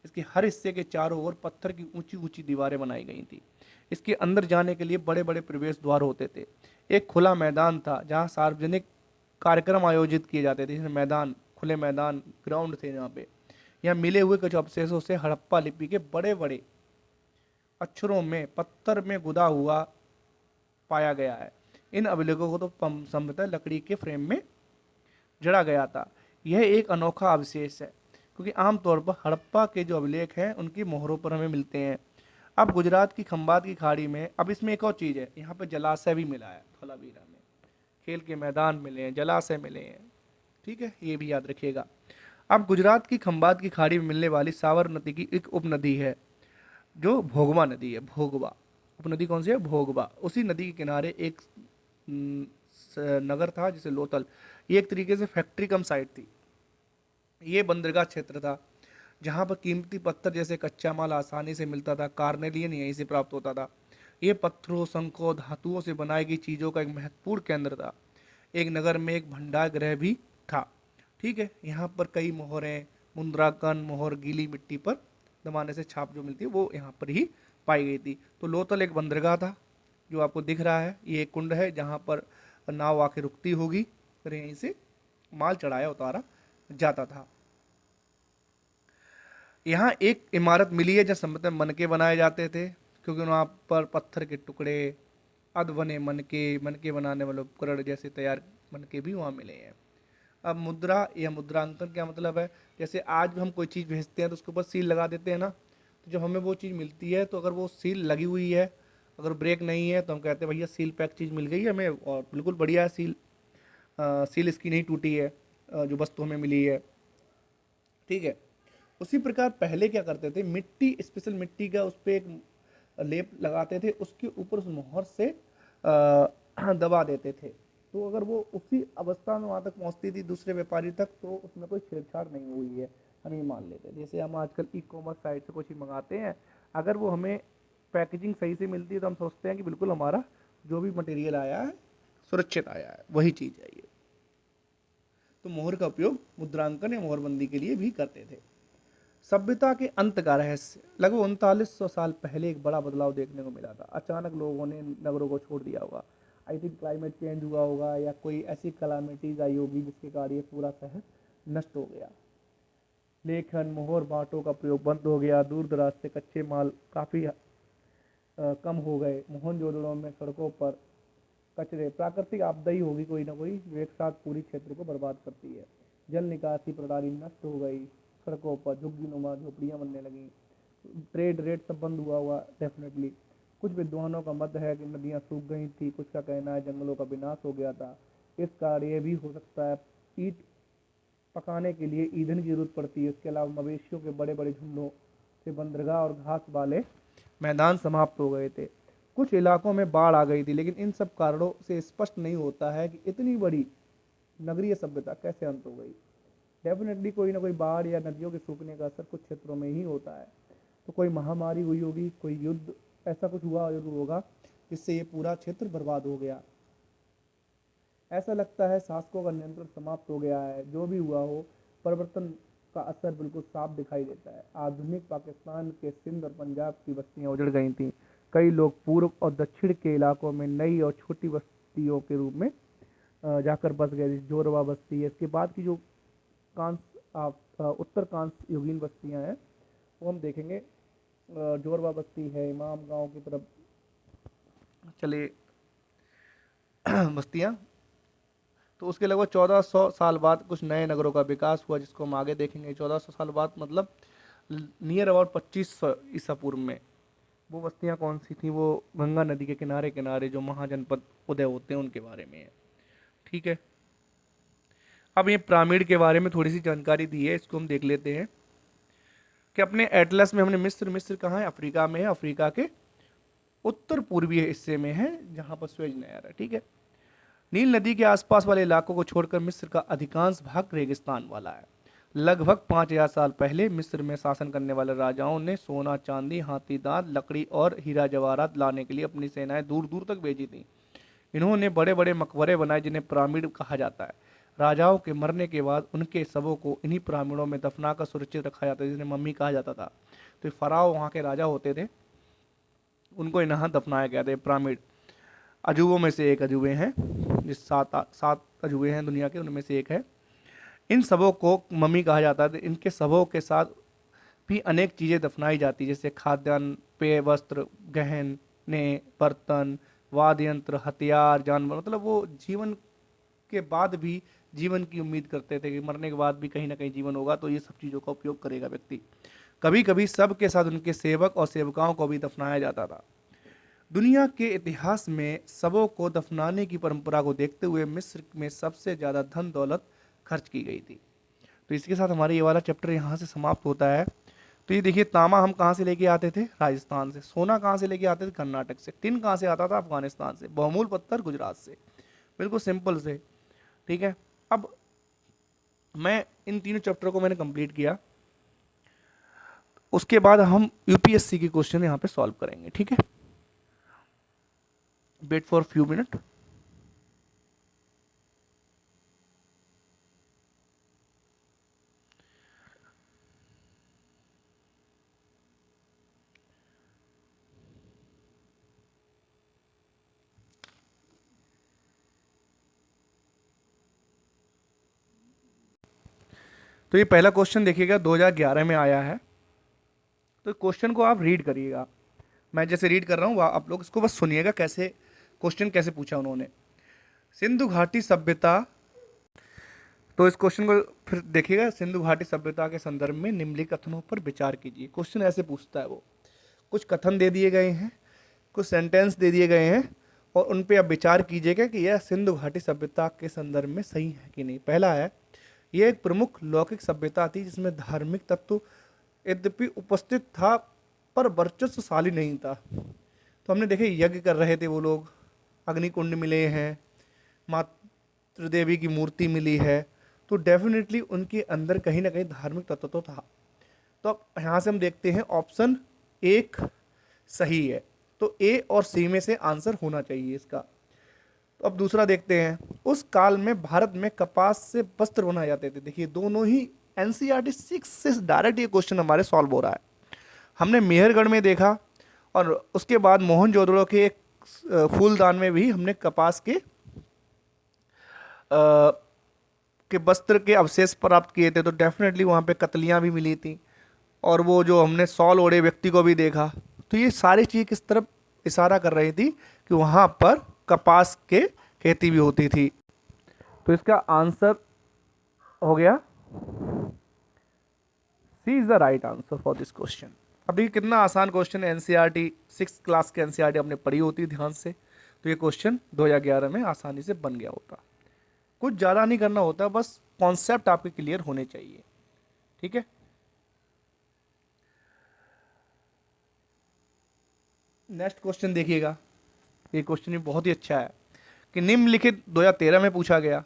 इसके हर हिस्से के चारों ओर पत्थर की ऊंची ऊंची दीवारें बनाई गई थी। इसके अंदर जाने के लिए बड़े बड़े प्रवेश द्वार होते थे। एक खुला मैदान था जहाँ सार्वजनिक कार्यक्रम आयोजित किए जाते थे, जैसे मैदान, खुले मैदान, ग्राउंड थे जहाँ पे। यहाँ मिले हुए कुछ अवशेषों से हड़प्पा लिपि के बड़े बड़े अक्षरों में पत्थर में गुदा हुआ पाया गया है। इन अभिलेखों को तो संभवतः लकड़ी के फ्रेम में जड़ा गया था। यह एक अनोखा अवशेष है, क्योंकि आमतौर पर हड़प्पा के जो अभिलेख हैं उनकी मोहरों पर हमें मिलते हैं। अब गुजरात की खंबात की खाड़ी में, अब इसमें एक और चीज़ है, यहाँ पे जलाशय भी मिला है धौलावीरा में, खेल के मैदान मिले हैं, जलाशय मिले हैं। ठीक है, ये भी याद रखिएगा। अब गुजरात की खंबात की खाड़ी में मिलने वाली सावर नदी की एक उपनदी है, जो भोगवा नदी है। भोगवा उपनदी कौन सी है, भोगवा। उसी नदी के किनारे एक नगर था जिसे लोथल, ये एक तरीके से फैक्ट्री कम साइट थी, ये बंदरगाह क्षेत्र था। जहाँ पर कीमती पत्थर जैसे कच्चा माल आसानी से मिलता था, कार्नेलियन यहीं से प्राप्त होता था। ये पत्थरों, शंखों, धातुओं से बनाई गई चीज़ों का एक महत्वपूर्ण केंद्र था। एक नगर में एक भंडार गृह भी था। ठीक है, यहाँ पर कई मोहरें, मुद्रांकन मोहर गीली मिट्टी पर दबाने से छाप जो मिलती है वो यहाँ पर ही पाई गई थी। तो लोथल एक बंदरगाह था जो आपको दिख रहा है, ये एक कुंड है जहाँ पर नाव आके रुकती होगी, फिर यहीं से माल चढ़ाया उतारा जाता था। यहाँ एक इमारत मिली है जहाँ संभवतः मनके बनाए जाते थे, क्योंकि वहाँ पर पत्थर के टुकड़े, अध बने मनके बनाने वाले उपकरण जैसे तैयार मनके भी वहाँ मिले हैं। अब मुद्रा या मुद्रांकन क्या मतलब है? जैसे आज भी हम कोई चीज़ भेजते हैं तो उसके ऊपर सील लगा देते हैं ना, तो जब हमें वो चीज़ मिलती है तो अगर वो सील लगी हुई है, अगर ब्रेक नहीं है, तो हम कहते हैं भैया सील पैक चीज़ मिल गई है हमें और बिल्कुल बढ़िया है सील, सील इसकी नहीं टूटी है, जो वस्तु हमें मिली है। ठीक है, उसी प्रकार पहले क्या करते थे, मिट्टी, स्पेशल मिट्टी का उस पर एक लेप लगाते थे, उसके ऊपर उस मोहर से दबा देते थे। तो अगर वो उसी अवस्था में वहाँ तक पहुँचती थी दूसरे व्यापारी तक, तो उसमें कोई छेड़छाड़ नहीं हुई है, हम ये मान लेते हैं। जैसे हम आजकल ई कॉमर्स साइट से कुछ ही मंगाते हैं, अगर वो हमें पैकेजिंग सही से मिलती है तो हम सोचते हैं कि बिल्कुल हमारा जो भी मटेरियल आया है सुरक्षित आया है, वही चीज़ है ये। तो मोहर का उपयोग मुद्रांकन या मोहरबंदी के लिए भी करते थे। सभ्यता के अंत का रहस्य। लगभग 3900 साल पहले एक बड़ा बदलाव देखने को मिला था। अचानक लोगों ने नगरों को छोड़ दिया होगा। आई थिंक क्लाइमेट चेंज हुआ होगा या कोई ऐसी कलामिटीज आई होगी जिसके कारण ये पूरा शहर नष्ट हो गया। लेखन, मोहर, बाटों का प्रयोग बंद हो गया। दूर दराज से कच्चे माल काफ़ी कम हो गए। मोहनजोदड़ो में सड़कों पर कचरे, प्राकृतिक आपदा ही होगी कोई ना कोई, जो एक साथ पूरी क्षेत्र को बर्बाद करती है। जल निकासी प्रणाली नष्ट हो गई। सड़कों पर झुग्गी नुमा झोपड़ियाँ बनने लगी। ट्रेड रेट सब बंद हुआ डेफिनेटली। कुछ विद्वानों का मत है कि नदियाँ सूख गई थी, कुछ का कहना है जंगलों का विनाश हो गया था। इस कारण ये भी हो सकता है ईंट पकाने के लिए ईंधन की जरूरत पड़ती है। इसके अलावा मवेशियों के बड़े बड़े झुंडों से बंदरगाह और घास वाले मैदान समाप्त हो गए थे। कुछ इलाकों में बाढ़ आ गई थी, लेकिन इन सब कारणों से स्पष्ट नहीं होता है कि इतनी बड़ी नगरीय सभ्यता कैसे अंत हो गई। डेफिनेटली कोई ना कोई बाढ़ या नदियों के सूखने का असर कुछ क्षेत्रों में ही होता है। तो कोई महामारी हुई होगी, कोई युद्ध, ऐसा कुछ हुआ जरूर होगा जिससे ये पूरा क्षेत्र बर्बाद हो गया। ऐसा लगता है शासकों का नियंत्रण समाप्त हो गया है। जो भी हुआ हो, परिवर्तन का असर बिल्कुल साफ दिखाई देता है। आधुनिक पाकिस्तान के सिंध और पंजाब की बस्तियां उजड़ गई थीं। कई लोग पूर्व और दक्षिण के इलाकों में नई और छोटी बस्तियों के रूप में जाकर बस गए। जैसे जोरवा बस्ती है। इसके बाद की जो कांस उत्तर कांस युगीन बस्तियां हैं वो हम देखेंगे। जोरवा बस्ती है, इमाम गांव की तरफ चले बस्तियां। तो उसके लगभग 1400 साल बाद कुछ नए नगरों का विकास हुआ, जिसको हम आगे देखेंगे। 1400 साल बाद मतलब नियर अबाउट 2500 ईसा पूर्व में। वो बस्तियां कौन सी थी? वो गंगा नदी के किनारे किनारे जो महाजनपद उदय होते हैं उनके बारे में है। ठीक है, अब ये पिरामिड के बारे में थोड़ी सी जानकारी दी है, इसको हम देख लेते हैं कि अपने एटलस में हमने मिस्र कहाँ है? अफ्रीका में है। अफ्रीका के उत्तर पूर्वी हिस्से में है, जहाँ पर स्वेज नहर है। ठीक है, नील नदी के आसपास वाले इलाकों को छोड़कर मिस्र का अधिकांश भाग रेगिस्तान वाला है। लगभग 5000 साल पहले मिस्र में शासन करने वाले राजाओं ने सोना, चांदी, हाथी दांत, लकड़ी और हीरा जवाहरात लाने के लिए अपनी सेनाएं दूर दूर तक भेजी थीं। इन्होंने बड़े बड़े मकबरे बनाए जिन्हें पिरामिड कहा जाता है। राजाओं के मरने के बाद उनके शवों को इन्हीं पिरामिडों में दफनाकर सुरक्षित रखा जाता है, जिन्हें मम्मी कहा जाता था। तो फराव वहाँ के राजा होते थे, उनको यहाँ दफनाया गया था। पिरामिड अजूबों में से एक अजूबे हैं, जिस सात अजूबे हैं दुनिया के, उनमें से एक है। इन सबों को मम्मी कहा जाता है। इनके सबों के साथ भी अनेक चीज़ें दफनाई जाती, जैसे खाद्यान्न, पेय, वस्त्र, गहने, बर्तन, वाद्य यंत्र, हथियार, जानवर। मतलब वो जीवन के बाद भी जीवन की उम्मीद करते थे कि मरने के बाद भी कहीं ना कहीं जीवन होगा, तो ये सब चीज़ों का उपयोग करेगा व्यक्ति। कभी कभी सब के साथ उनके सेवक और सेवकाओं को भी दफनाया जाता था। दुनिया के इतिहास में शवों को दफनाने की परंपरा को देखते हुए मिस्र में सबसे ज़्यादा धन दौलत खर्च की गई थी। तो इसके साथ हमारा ये वाला चैप्टर यहाँ से समाप्त होता है। तो ये देखिए, तांबा हम कहाँ से लेके आते थे? राजस्थान से। सोना कहाँ से लेके आते थे? कर्नाटक से। टिन कहाँ से आता था? अफगानिस्तान से। बहुमूल्य पत्थर गुजरात से। बिल्कुल सिंपल से। ठीक है, अब मैं इन तीनों चैप्टर को मैंने कंप्लीट किया। उसके बाद हम यूपीएससी की क्वेश्चन यहाँ पे सॉल्व करेंगे, ठीक है। Wait for few minute. तो ये पहला क्वेश्चन देखिएगा, 2011 में आया है। तो क्वेश्चन को आप रीड करिएगा, मैं जैसे रीड कर रहा हूँ आप लोग इसको बस सुनिएगा, कैसे क्वेश्चन कैसे पूछा उन्होंने। सिंधु घाटी सभ्यता, तो इस क्वेश्चन को फिर देखिएगा, सिंधु घाटी सभ्यता के संदर्भ में निम्नलिखित कथनों पर विचार कीजिए। क्वेश्चन ऐसे पूछता है वो, कुछ कथन दे दिए गए हैं, कुछ सेंटेंस दे दिए गए हैं, और उन पे आप विचार कीजिएगा कि यह सिंधु घाटी सभ्यता के संदर्भ में सही है कि नहीं। पहला है, यह एक प्रमुख लौकिक सभ्यता थी जिसमें धार्मिक तत्व यद्यपि उपस्थित था पर वर्चस्वशाली नहीं था। तो हमने देखे यज्ञ कर रहे थे वो लोग, अग्निकुंड मिले हैं, मातृ देवी की मूर्ति मिली है, तो डेफिनेटली उनके अंदर कहीं ना कहीं धार्मिक तत्व तो था। तो अब यहाँ से हम देखते हैं ऑप्शन एक सही है, तो ए और सी में से आंसर होना चाहिए इसका। तो अब दूसरा देखते हैं, उस काल में भारत में कपास से वस्त्र बनाए जाते थे। देखिए दोनों ही एनसीईआरटी 6 से डायरेक्ट ये क्वेश्चन हमारे सॉल्व हो रहा है। हमने मेहरगढ़ में देखा, और उसके बाद मोहनजोदड़ो के एक फूलदान में भी हमने कपास के वस्त्र के अवशेष प्राप्त किए थे। तो डेफिनेटली वहाँ पे कतलियाँ भी मिली थी, और वो जो हमने सॉल ओढ़े व्यक्ति को भी देखा। तो ये सारी चीज़ किस तरफ इशारा कर रही थी कि वहाँ पर कपास के खेती भी होती थी। तो इसका आंसर हो गया C is the right answer for this question. अब देखिए कितना आसान क्वेश्चन है, एनसीईआरटी 6 क्लास के एनसीईआरटी हमने पढ़ी होती ध्यान से, तो ये क्वेश्चन 2011 में आसानी से बन गया होता। कुछ ज़्यादा नहीं करना होता, बस कॉन्सेप्ट आपके क्लियर होने चाहिए, ठीक है। नेक्स्ट क्वेश्चन देखिएगा, ये क्वेश्चन भी बहुत ही अच्छा है कि निम्नलिखित 2013 में पूछा गया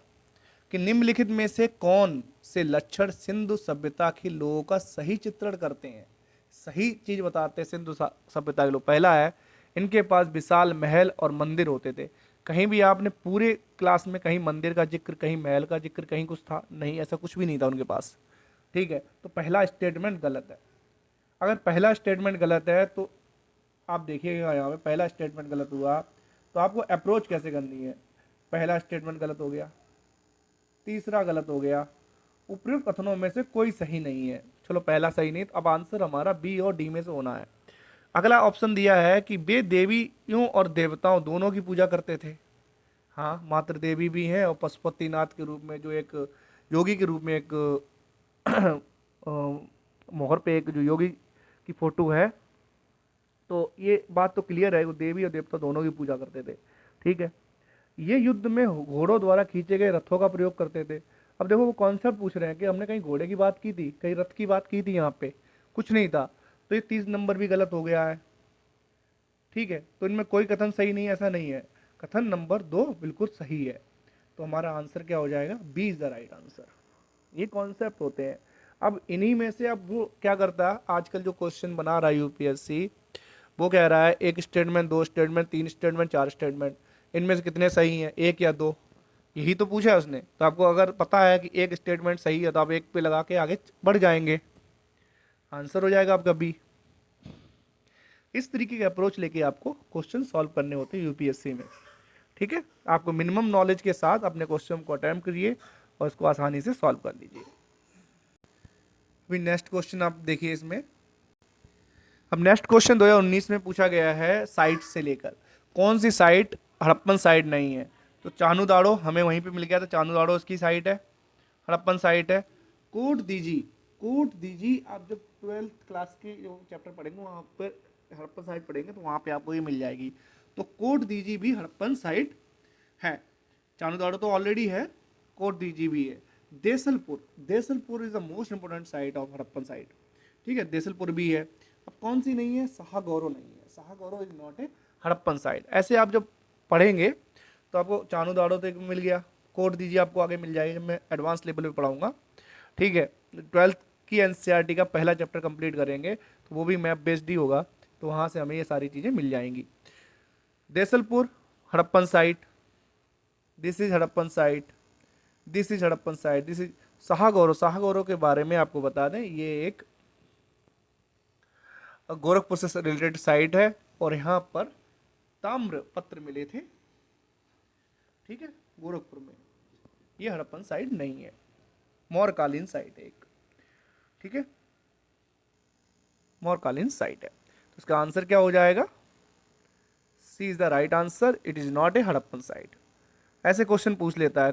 कि निम्नलिखित में से कौन से लक्षण सिंधु सभ्यता के लोगों का सही चित्रण करते हैं, सही चीज बताते हैं सिंधु सभ्यता के लोग। पहला है, इनके पास विशाल महल और मंदिर होते थे। कहीं भी आपने पूरे क्लास में कहीं मंदिर का जिक्र, कहीं महल का जिक्र, कहीं कुछ था नहीं, ऐसा कुछ भी नहीं था उनके पास, ठीक है। तो पहला स्टेटमेंट गलत है। अगर पहला स्टेटमेंट गलत है तो आप देखिएगा यहाँ पे पहला स्टेटमेंट गलत हुआ, तो आपको अप्रोच कैसे करनी है। पहला स्टेटमेंट गलत हो गया, तीसरा गलत हो गया, उपयुक्त कथनों में से कोई सही नहीं है। चलो पहला सही नहीं, तो अब आंसर हमारा बी और डी में से होना है। अगला ऑप्शन दिया है कि वे देवियों और देवताओं दोनों की पूजा करते थे। हाँ, मातृ देवी भी हैं, और पशुपतिनाथ के रूप में जो एक योगी के रूप में एक मोहर पे एक जो योगी की फोटो है। तो ये बात तो क्लियर है, वो देवी और देवता दोनों की पूजा करते थे, ठीक है। ये युद्ध में घोड़ों द्वारा खींचे गए रथों का प्रयोग करते थे। अब देखो वो कॉन्सेप्ट पूछ रहे हैं कि हमने कहीं घोड़े की बात की थी, कहीं रथ की बात की थी, यहाँ पे कुछ नहीं था। तो ये 30 नंबर भी गलत हो गया है, ठीक है। तो इनमें कोई कथन सही नहीं है, ऐसा नहीं है। कथन नंबर 2 बिल्कुल सही है। तो हमारा आंसर क्या हो जाएगा, B is the right answer. ये कॉन्सेप्ट होते हैं। अब इन्हीं में से अब वो क्या करता है, आजकल जो क्वेश्चन बना रहा है यूपीएससी, वो कह रहा है एक स्टेटमेंट, दो स्टेटमेंट, तीन स्टेटमेंट, चार स्टेटमेंट, इनमें से कितने सही हैं, एक या दो, यही तो पूछा है उसने। तो आपको अगर पता है कि एक स्टेटमेंट सही है तो आप एक पे लगा के आगे बढ़ जाएंगे, आंसर हो जाएगा आपका बी। इस तरीके के अप्रोच लेके आपको क्वेश्चन सॉल्व करने होते हैं यूपीएससी में, ठीक है। आपको मिनिमम नॉलेज के साथ अपने क्वेश्चन को अटेम्प्ट करिए और इसको आसानी से सॉल्व कर लीजिए। अभी नेक्स्ट क्वेश्चन आप देखिए इसमें। अब नेक्स्ट क्वेश्चन 2019 में पूछा गया है साइट से लेकर, कौन सी साइट हड़प्पन साइट नहीं है। तो चानूदाड़ो हमें वहीं पे मिल गया था, चानूदाड़ो उसकी साइट है, हड़प्पन साइट है। कोट दीजी, कोट दीजी आप जब 12th क्लास के जो चैप्टर पढ़ेंगे वहाँ पर हड़प्पन साइट पढ़ेंगे तो वहाँ पे आपको ये मिल जाएगी। तो कोट दीजी भी हड़प्पन साइट है। चानूदाड़ो तो ऑलरेडी है, कोट दीजी भी है। Desalpur, Desalpur is the most important site of Harappan site, ठीक है, देसलपुर भी है। अब कौन सी नहीं है, साहगौरो नहीं है, Sohgaura is not a Harappan site. ऐसे आप जब पढ़ेंगे तो आपको चानूदाड़ो तो एक मिल गया, कोट दीजिए आपको आगे मिल जाएगी जब मैं एडवांस लेवल पे पढ़ाऊंगा, ठीक है। 12th की एनसीईआरटी का पहला चैप्टर कंप्लीट करेंगे तो वो भी मैप बेस्ड ही होगा, तो वहाँ से हमें ये सारी चीज़ें मिल जाएंगी। Desalpur Harappan site, this is Harappan site, this is Harappan site, this is Sohgaura. Sohgaura के बारे में आपको बता दें, ये एक गोरखपुर से रिलेटेड साइट है, और यहाँ पर ताम्र पत्र मिले थे, ठीक है, गोरखपुर में। ये हड़प्पन साइट नहीं है, मौर्यकालीन साइट है एक, ठीक है, मौर्यकालीन साइट है। तो इसका आंसर क्या हो जाएगा? C is the right answer, it is not a Harappan site. ऐसे क्वेश्चन पूछ लेता है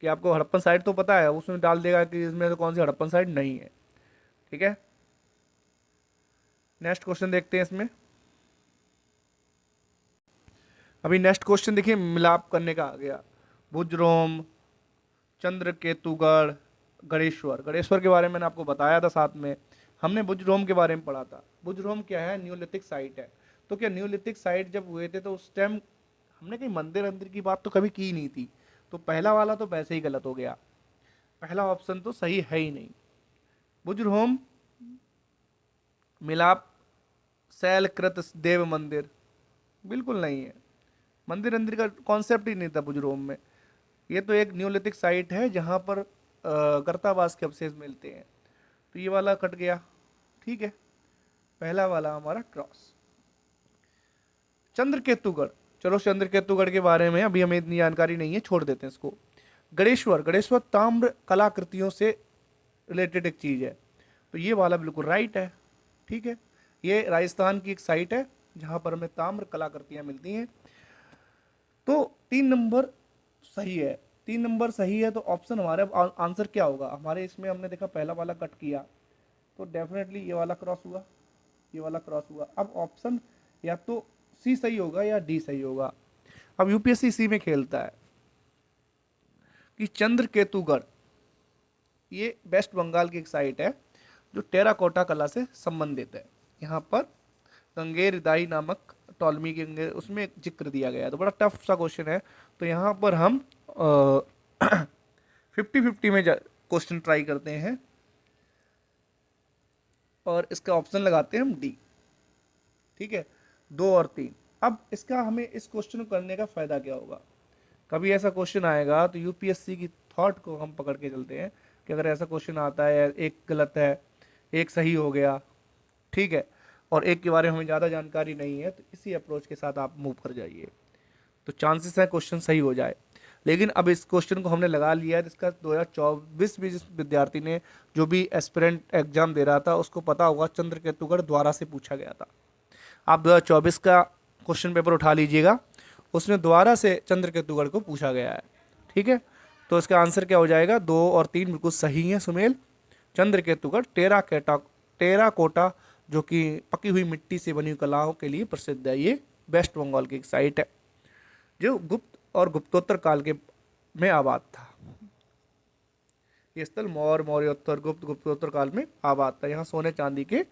कि आपको हड़प्पन साइट तो पता है, उसमें डाल देगा कि इसमें तो कौन सी हड़प्पन साइट नहीं है, ठीक है। नेक्स्ट क्वेश्चन देखते हैं इसमें। अभी नेक्स्ट क्वेश्चन देखिए, मिलाप करने का आ गया। भुजरोम, चंद्रकेतुगढ़, गणेश्वर। गणेश्वर के बारे में मैंने आपको बताया था, साथ में हमने भुजरोम के बारे में पढ़ा था। भुजरोम क्या है? न्यूलिथिक साइट है। तो क्या न्यूलिथिक साइट जब हुए थे तो उस टाइम हमने कहीं मंदिर अंदिर की बात तो कभी की नहीं थी, तो पहला वाला तो वैसे ही गलत हो गया, पहला ऑप्शन तो सही है ही नहीं। भुजरोम, मिलाप, शैलकृत देव मंदिर, बिल्कुल नहीं है। मंदिर अंदिर का कॉन्सेप्ट ही नहीं था भुजरोम में। ये तो एक न्यूलिथिक साइट है जहाँ पर गर्तावास के अवशेष मिलते हैं। तो ये वाला कट गया, ठीक है, पहला वाला हमारा क्रॉस। चंद्रकेतुगढ़, चलो चंद्रकेतुगढ़ के बारे में अभी हमें इतनी जानकारी नहीं है, छोड़ देते हैं इसको। गणेश्वर, गणेश्वर ताम्र कलाकृतियों से रिलेटेड एक चीज है, तो ये वाला बिल्कुल राइट है, ठीक है। ये राजस्थान की एक साइट है जहां पर हमें ताम्र कलाकृतियां मिलती हैं। तो 3 नंबर सही है, 3 नंबर सही है। तो ऑप्शन हमारे आंसर क्या होगा? हमारे इसमें हमने देखा पहला वाला कट किया, तो डेफिनेटली ये वाला क्रॉस हुआ, ये वाला क्रॉस हुआ। अब ऑप्शन या तो सी सही होगा या डी सही होगा। अब यूपीएससी इसी में खेलता है कि चंद्रकेतुगढ़ ये वेस्ट बंगाल की एक साइट है जो टेराकोटा कला से संबंधित है। यहाँ पर गंगेर दाई नामक टॉलमी के उसमें एक जिक्र दिया गया है। तो बड़ा टफ सा क्वेश्चन है, तो यहाँ पर हम 50-50 में क्वेश्चन ट्राई करते हैं, और इसका ऑप्शन लगाते हैं हम डी, ठीक है, 2 और 3। अब इसका हमें इस क्वेश्चन को करने का फायदा क्या होगा? कभी ऐसा क्वेश्चन आएगा तो यूपीएससी की थॉट को हम पकड़ के चलते हैं कि अगर ऐसा क्वेश्चन आता है, एक गलत है, एक सही हो गया, ठीक है, और एक के बारे में हमें ज़्यादा जानकारी नहीं है, तो इसी अप्रोच के साथ आप मूव कर जाइए, तो चांसेस है क्वेश्चन सही हो जाए। लेकिन अब इस क्वेश्चन को हमने लगा लिया है, जिसका 2024 में जिस विद्यार्थी ने जो भी एस्पिरेंट एग्जाम दे रहा था उसको पता होगा चंद्रकेतुगढ़ द्वारा से पूछा गया था। आप 2024 का क्वेश्चन पेपर उठा लीजिएगा, उसमें दोबारा से चंद्रकेतुगढ़ को पूछा गया है, ठीक है। तो इसका आंसर क्या हो जाएगा? 2 और 3 बिल्कुल सही है सुमेल। चंद्रकेतुगढ़ टेराकोटा जो कि पकी हुई मिट्टी से बनी हुई कलाओं के लिए प्रसिद्ध है। ये वेस्ट बंगाल की एक साइट है जो गुप्त और गुप्तोत्तर काल के में आबाद था। ये स्थल मौर्य, मौर्योत्तर, गुप्त, गुप्तोत्तर काल में आबाद था। यहाँ सोने चांदी के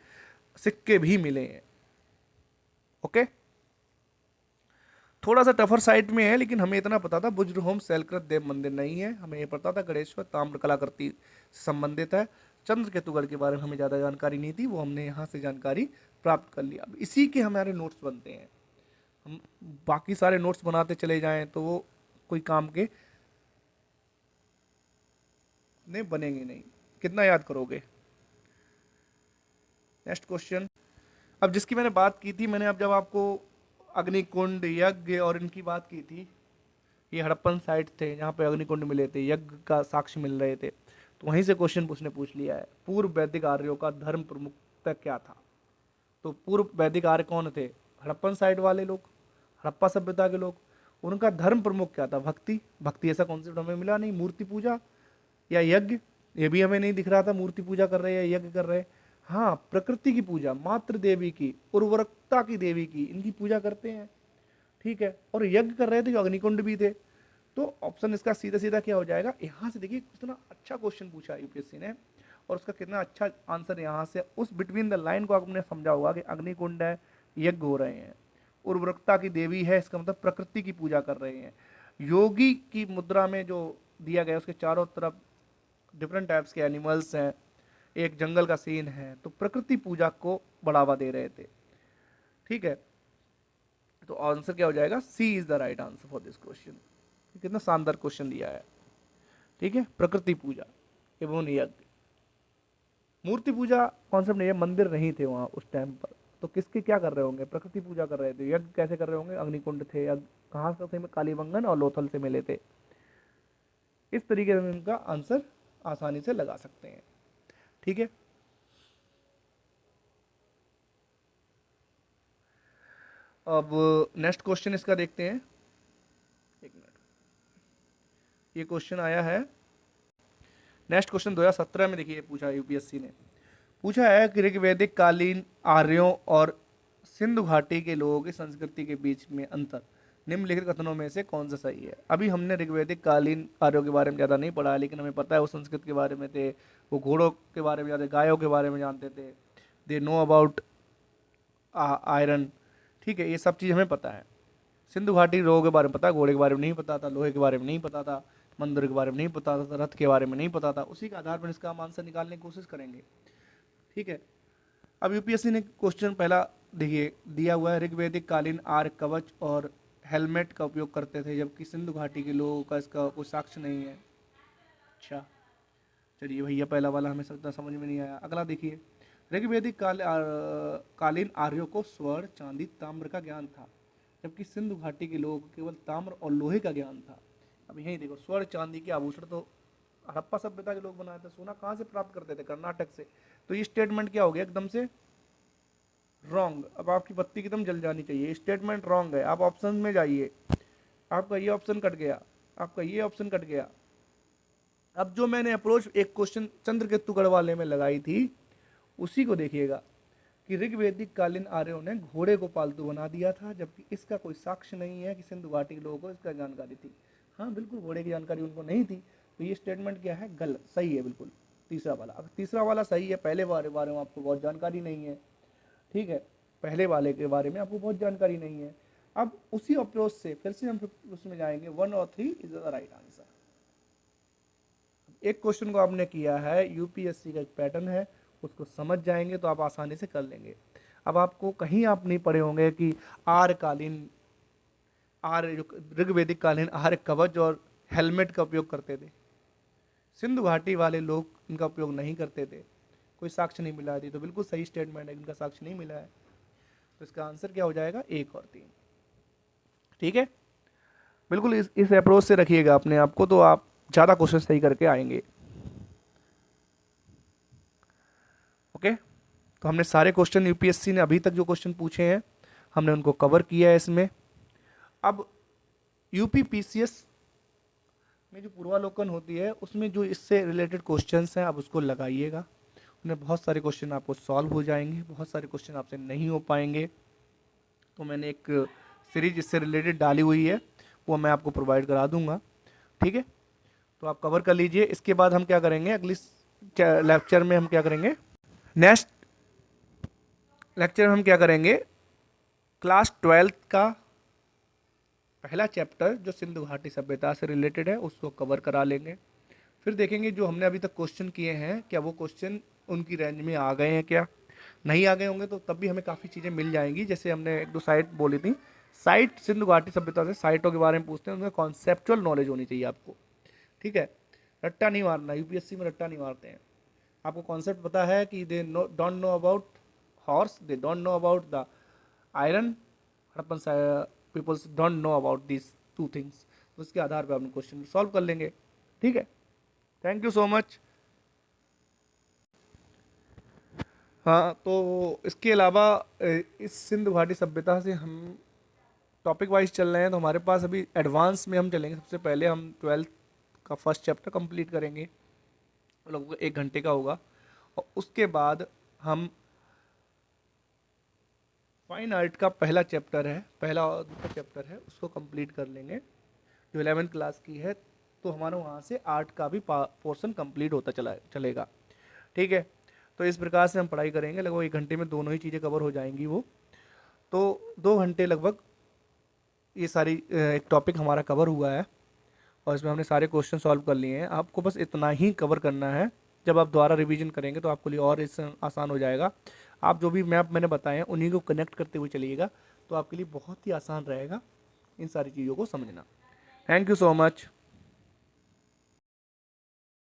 सिक्के भी मिले हैं। ओके, थोड़ा सा टफर साइड में है, लेकिन हमें इतना पता था बुज्रहोम शैलकृत देव मंदिर नहीं है। हमें ये पता था गणेश्वर ताम्र कलाकृति से संबंधित है। चंद्रकेतुगढ़ के बारे में हमें ज़्यादा जानकारी नहीं थी, वो हमने यहाँ से जानकारी प्राप्त कर लिया। अब इसी के हमारे नोट्स बनते हैं, हम बाकी सारे नोट्स बनाते चले जाएं तो वो कोई काम के नहीं बनेंगे नहीं, कितना याद करोगे। Next question. अब जिसकी मैंने बात की थी, मैंने अब जब आपको अग्निकुंड, यज्ञ और इनकी बात की थी, ये हड़प्पन साइट थे जहाँ पे अग्निकुंड मिले थे, यज्ञ का साक्ष्य मिल रहे थे, तो वहीं से क्वेश्चन उसने पूछ लिया है। पूर्व वैदिक आर्यों का धर्म प्रमुखता क्या था? तो पूर्व वैदिक आर्य कौन थे? हड़प्पन साइट वाले लोग, हड़प्पा सभ्यता के लोग। उनका धर्म प्रमुख क्या था? भक्ति। भक्ति ऐसा कॉन्सेप्ट हमें मिला नहीं। मूर्ति पूजा या यज्ञ, ये भी हमें नहीं दिख रहा था मूर्ति पूजा कर रहे हैं या यज्ञ कर रहे हैं। हाँ, प्रकृति की पूजा, मातृ देवी की, उर्वरकता की देवी की, इनकी पूजा करते हैं, ठीक है, और यज्ञ कर रहे थे जो अग्निकुंड भी थे। तो ऑप्शन इसका सीधा सीधा क्या हो जाएगा? यहाँ से देखिए कितना अच्छा क्वेश्चन पूछा यूपीएससी ने, और उसका कितना अच्छा आंसर यहाँ से उस बिटवीन द लाइन को आपने समझा होगा कि अग्निकुंड है, यज्ञ हो रहे हैं, उर्वरकता की देवी है, इसका मतलब प्रकृति की पूजा कर रहे हैं। योगी की मुद्रा में जो दिया गया उसके चारों तरफ डिफरेंट टाइप्स के एनिमल्स हैं, एक जंगल का सीन है, तो प्रकृति पूजा को बढ़ावा दे रहे थे। ठीक है, तो आंसर क्या हो जाएगा, C is the right answer for this question. कितना शानदार क्वेश्चन दिया है। ठीक है, प्रकृति पूजा एवं यज्ञ। मूर्ति पूजा कॉन्सेप्ट नहीं है, मंदिर नहीं थे वहां उस टाइम पर, तो किसकी क्या कर रहे होंगे, प्रकृति पूजा कर रहे थे। यज्ञ कैसे कर रहे होंगे, अग्निकुंड थे, यज्ञ कहाँ से थे, कालीबंगन और लोथल से मिले थे। इस तरीके से इनका आंसर आसानी से लगा सकते हैं। ठीक है, अब नेक्स्ट क्वेश्चन इसका देखते हैं। एक मिनट, ये क्वेश्चन आया है, नेक्स्ट क्वेश्चन 2017 में देखिए पूछा यूपीएससी ने। पूछा है कि ऋग्वैदिक कालीन आर्यों और सिंधु घाटी के लोगों की संस्कृति के बीच में अंतर निम्नलिखित कथनों में से कौन सा सही है। अभी हमने ऋग्वैदिक कालीन आर्यों के बारे में ज़्यादा नहीं पढ़ा है, लेकिन हमें पता है वो संस्कृत के बारे में थे, वो घोड़ों के बारे में जानते, गायों के बारे में जानते थे, दे नो अबाउट आयरन। ठीक है, ये सब चीज़ हमें पता है। सिंधु घाटी लोगों के बारे में पता है, घोड़े के बारे में नहीं पता था, लोहे के बारे में नहीं पता था, मंदिर के बारे में नहीं पता था, रथ के बारे में नहीं पता था। उसी के आधार पर इसका हम आंसर निकालने की कोशिश करेंगे। ठीक है, अब यूपीएससी ने क्वेश्चन पहला देखिए दिया हुआ है, ऋग्वैदिक कालीन आर्य कवच और हेलमेट का उपयोग करते थे, जबकि सिंधु घाटी के लोगों का इसका कोई साक्ष्य नहीं है। अच्छा, चलिए भैया, पहला वाला हमें सकता समझ में नहीं आया। अगला देखिए, ऋग्वैदिक कालीन आर्यों को स्वर्ण चांदी ताम्र का ज्ञान था, जबकि सिंधु घाटी के लोगों को केवल ताम्र और लोहे का ज्ञान था। अब यही देखो, स्वर्ण चांदी के आभूषण तो हड़प्पा सभ्यता के लोग बनाए थे, सोना कहाँ से प्राप्त करते थे, कर्नाटक से। तो ये स्टेटमेंट क्या हो गया, एकदम से रॉन्ग। अब आपकी बत्ती एकदम जल जानी चाहिए, स्टेटमेंट रॉन्ग है। आप ऑप्शन में जाइए, आपका ये ऑप्शन कट गया, आपका ये ऑप्शन कट गया। अब जो मैंने अप्रोच एक क्वेश्चन चंद्रकेतु गढ़वाले में लगाई थी, उसी को देखिएगा कि ऋग्वैदिक कालीन आर्यों ने घोड़े को पालतू बना दिया था, जबकि इसका कोई साक्ष्य नहीं है कि सिंधु घाटी के लोगों को इसका जानकारी थी। हाँ बिल्कुल, घोड़े की जानकारी उनको नहीं थी, तो ये स्टेटमेंट क्या है, गलत। सही है बिल्कुल तीसरा वाला। अगर तीसरा वाला सही है, पहले बारे में आपको बहुत जानकारी नहीं है। ठीक है, पहले वाले के बारे में आपको बहुत जानकारी नहीं है। अब उसी अप्रोच से फिर से हम उसमें जाएंगे, 1 और 3 इज द राइट आंसर। एक क्वेश्चन को आपने किया है, यूपीएससी का एक पैटर्न है, उसको समझ जाएंगे तो आप आसानी से कर लेंगे। अब आपको कहीं आप नहीं पढ़े होंगे कि आर्यकालीन आर्य ऋग्वैदिक कालीन आर्य कवच और हेलमेट का उपयोग करते थे, सिंधु घाटी वाले लोग इनका उपयोग नहीं करते थे, कोई साक्ष्य नहीं मिला थी। तो बिल्कुल सही स्टेटमेंट है, इनका साक्ष्य नहीं मिला है। तो इसका आंसर क्या हो जाएगा, 1 और 3। ठीक है, बिल्कुल इस अप्रोच से रखिएगा अपने आप को, तो आप ज़्यादा क्वेश्चन सही करके आएंगे। ओके, तो हमने सारे क्वेश्चन यूपीएससी ने अभी तक जो क्वेश्चन पूछे हैं हमने उनको कवर किया है इसमें। अब यूपीपीसीएस में जो पूर्वालोकन होती है, उसमें जो इससे रिलेटेड क्वेश्चंस हैं आप उसको लगाइएगा। उनमें बहुत सारे क्वेश्चन आपको सॉल्व हो जाएंगे, बहुत सारे क्वेश्चन आपसे नहीं हो पाएंगे। तो मैंने एक सीरीज इससे रिलेटेड डाली हुई है, वो मैं आपको प्रोवाइड करा दूंगा। ठीक है, तो आप कवर कर लीजिए। इसके बाद हम क्या करेंगे, अगली लेक्चर में हम क्या करेंगे, नेक्स्ट लेक्चर में हम क्या करेंगे, क्लास 12 का पहला चैप्टर जो सिंधु घाटी सभ्यता से रिलेटेड है उसको कवर करा लेंगे। फिर देखेंगे जो हमने अभी तक क्वेश्चन किए हैं, क्या वो क्वेश्चन उनकी रेंज में आ गए हैं, क्या नहीं आ गए होंगे तो तब भी हमें काफ़ी चीज़ें मिल जाएंगी। जैसे हमने 1-2 साइट बोली थी, साइट सिंधु घाटी सभ्यता से साइटों के बारे में पूछते हैं, उनका कॉन्सेप्चुअल नॉलेज होनी चाहिए आपको। ठीक है, रट्टा नहीं मारना, यूपीएससी में रट्टा नहीं मारते हैं। आपको कॉन्सेप्ट पता है कि they don't know about horse, they don't know about the iron, Harappan peoples don't know about this 2 things. उसके आधार पर हम क्वेश्चन सॉल्व कर लेंगे। ठीक है, थैंक यू सो मच। हाँ, तो इसके अलावा इस सिंधु घाटी सभ्यता से हम टॉपिक वाइज चल रहे हैं, तो हमारे पास अभी एडवांस में हम चलेंगे। सबसे पहले हम 12th का फर्स्ट चैप्टर कंप्लीट करेंगे, लगभग 1 घंटे का होगा, और उसके बाद हम फाइन आर्ट का पहला चैप्टर है, पहला और दूसरा चैप्टर है, उसको कंप्लीट कर लेंगे जो 11th क्लास की है। तो हमारा वहाँ से आर्ट का भी पोर्शन कंप्लीट होता चलेगा। ठीक है, तो इस प्रकार से हम पढ़ाई करेंगे, लगभग 1 घंटे में दोनों ही चीज़ें कवर हो जाएंगी वो। तो 2 घंटे लगभग ये सारी एक टॉपिक हमारा कवर हुआ है, और इसमें हमने सारे क्वेश्चन सॉल्व कर लिए हैं। आपको बस इतना ही कवर करना है, जब आप दोबारा रिवीजन करेंगे तो आपके लिए और इस आसान हो जाएगा। आप जो भी मैप मैंने बताए हैं उन्हीं को कनेक्ट करते हुए चलिएगा, तो आपके लिए बहुत ही आसान रहेगा इन सारी चीज़ों को समझना। Thank you so much.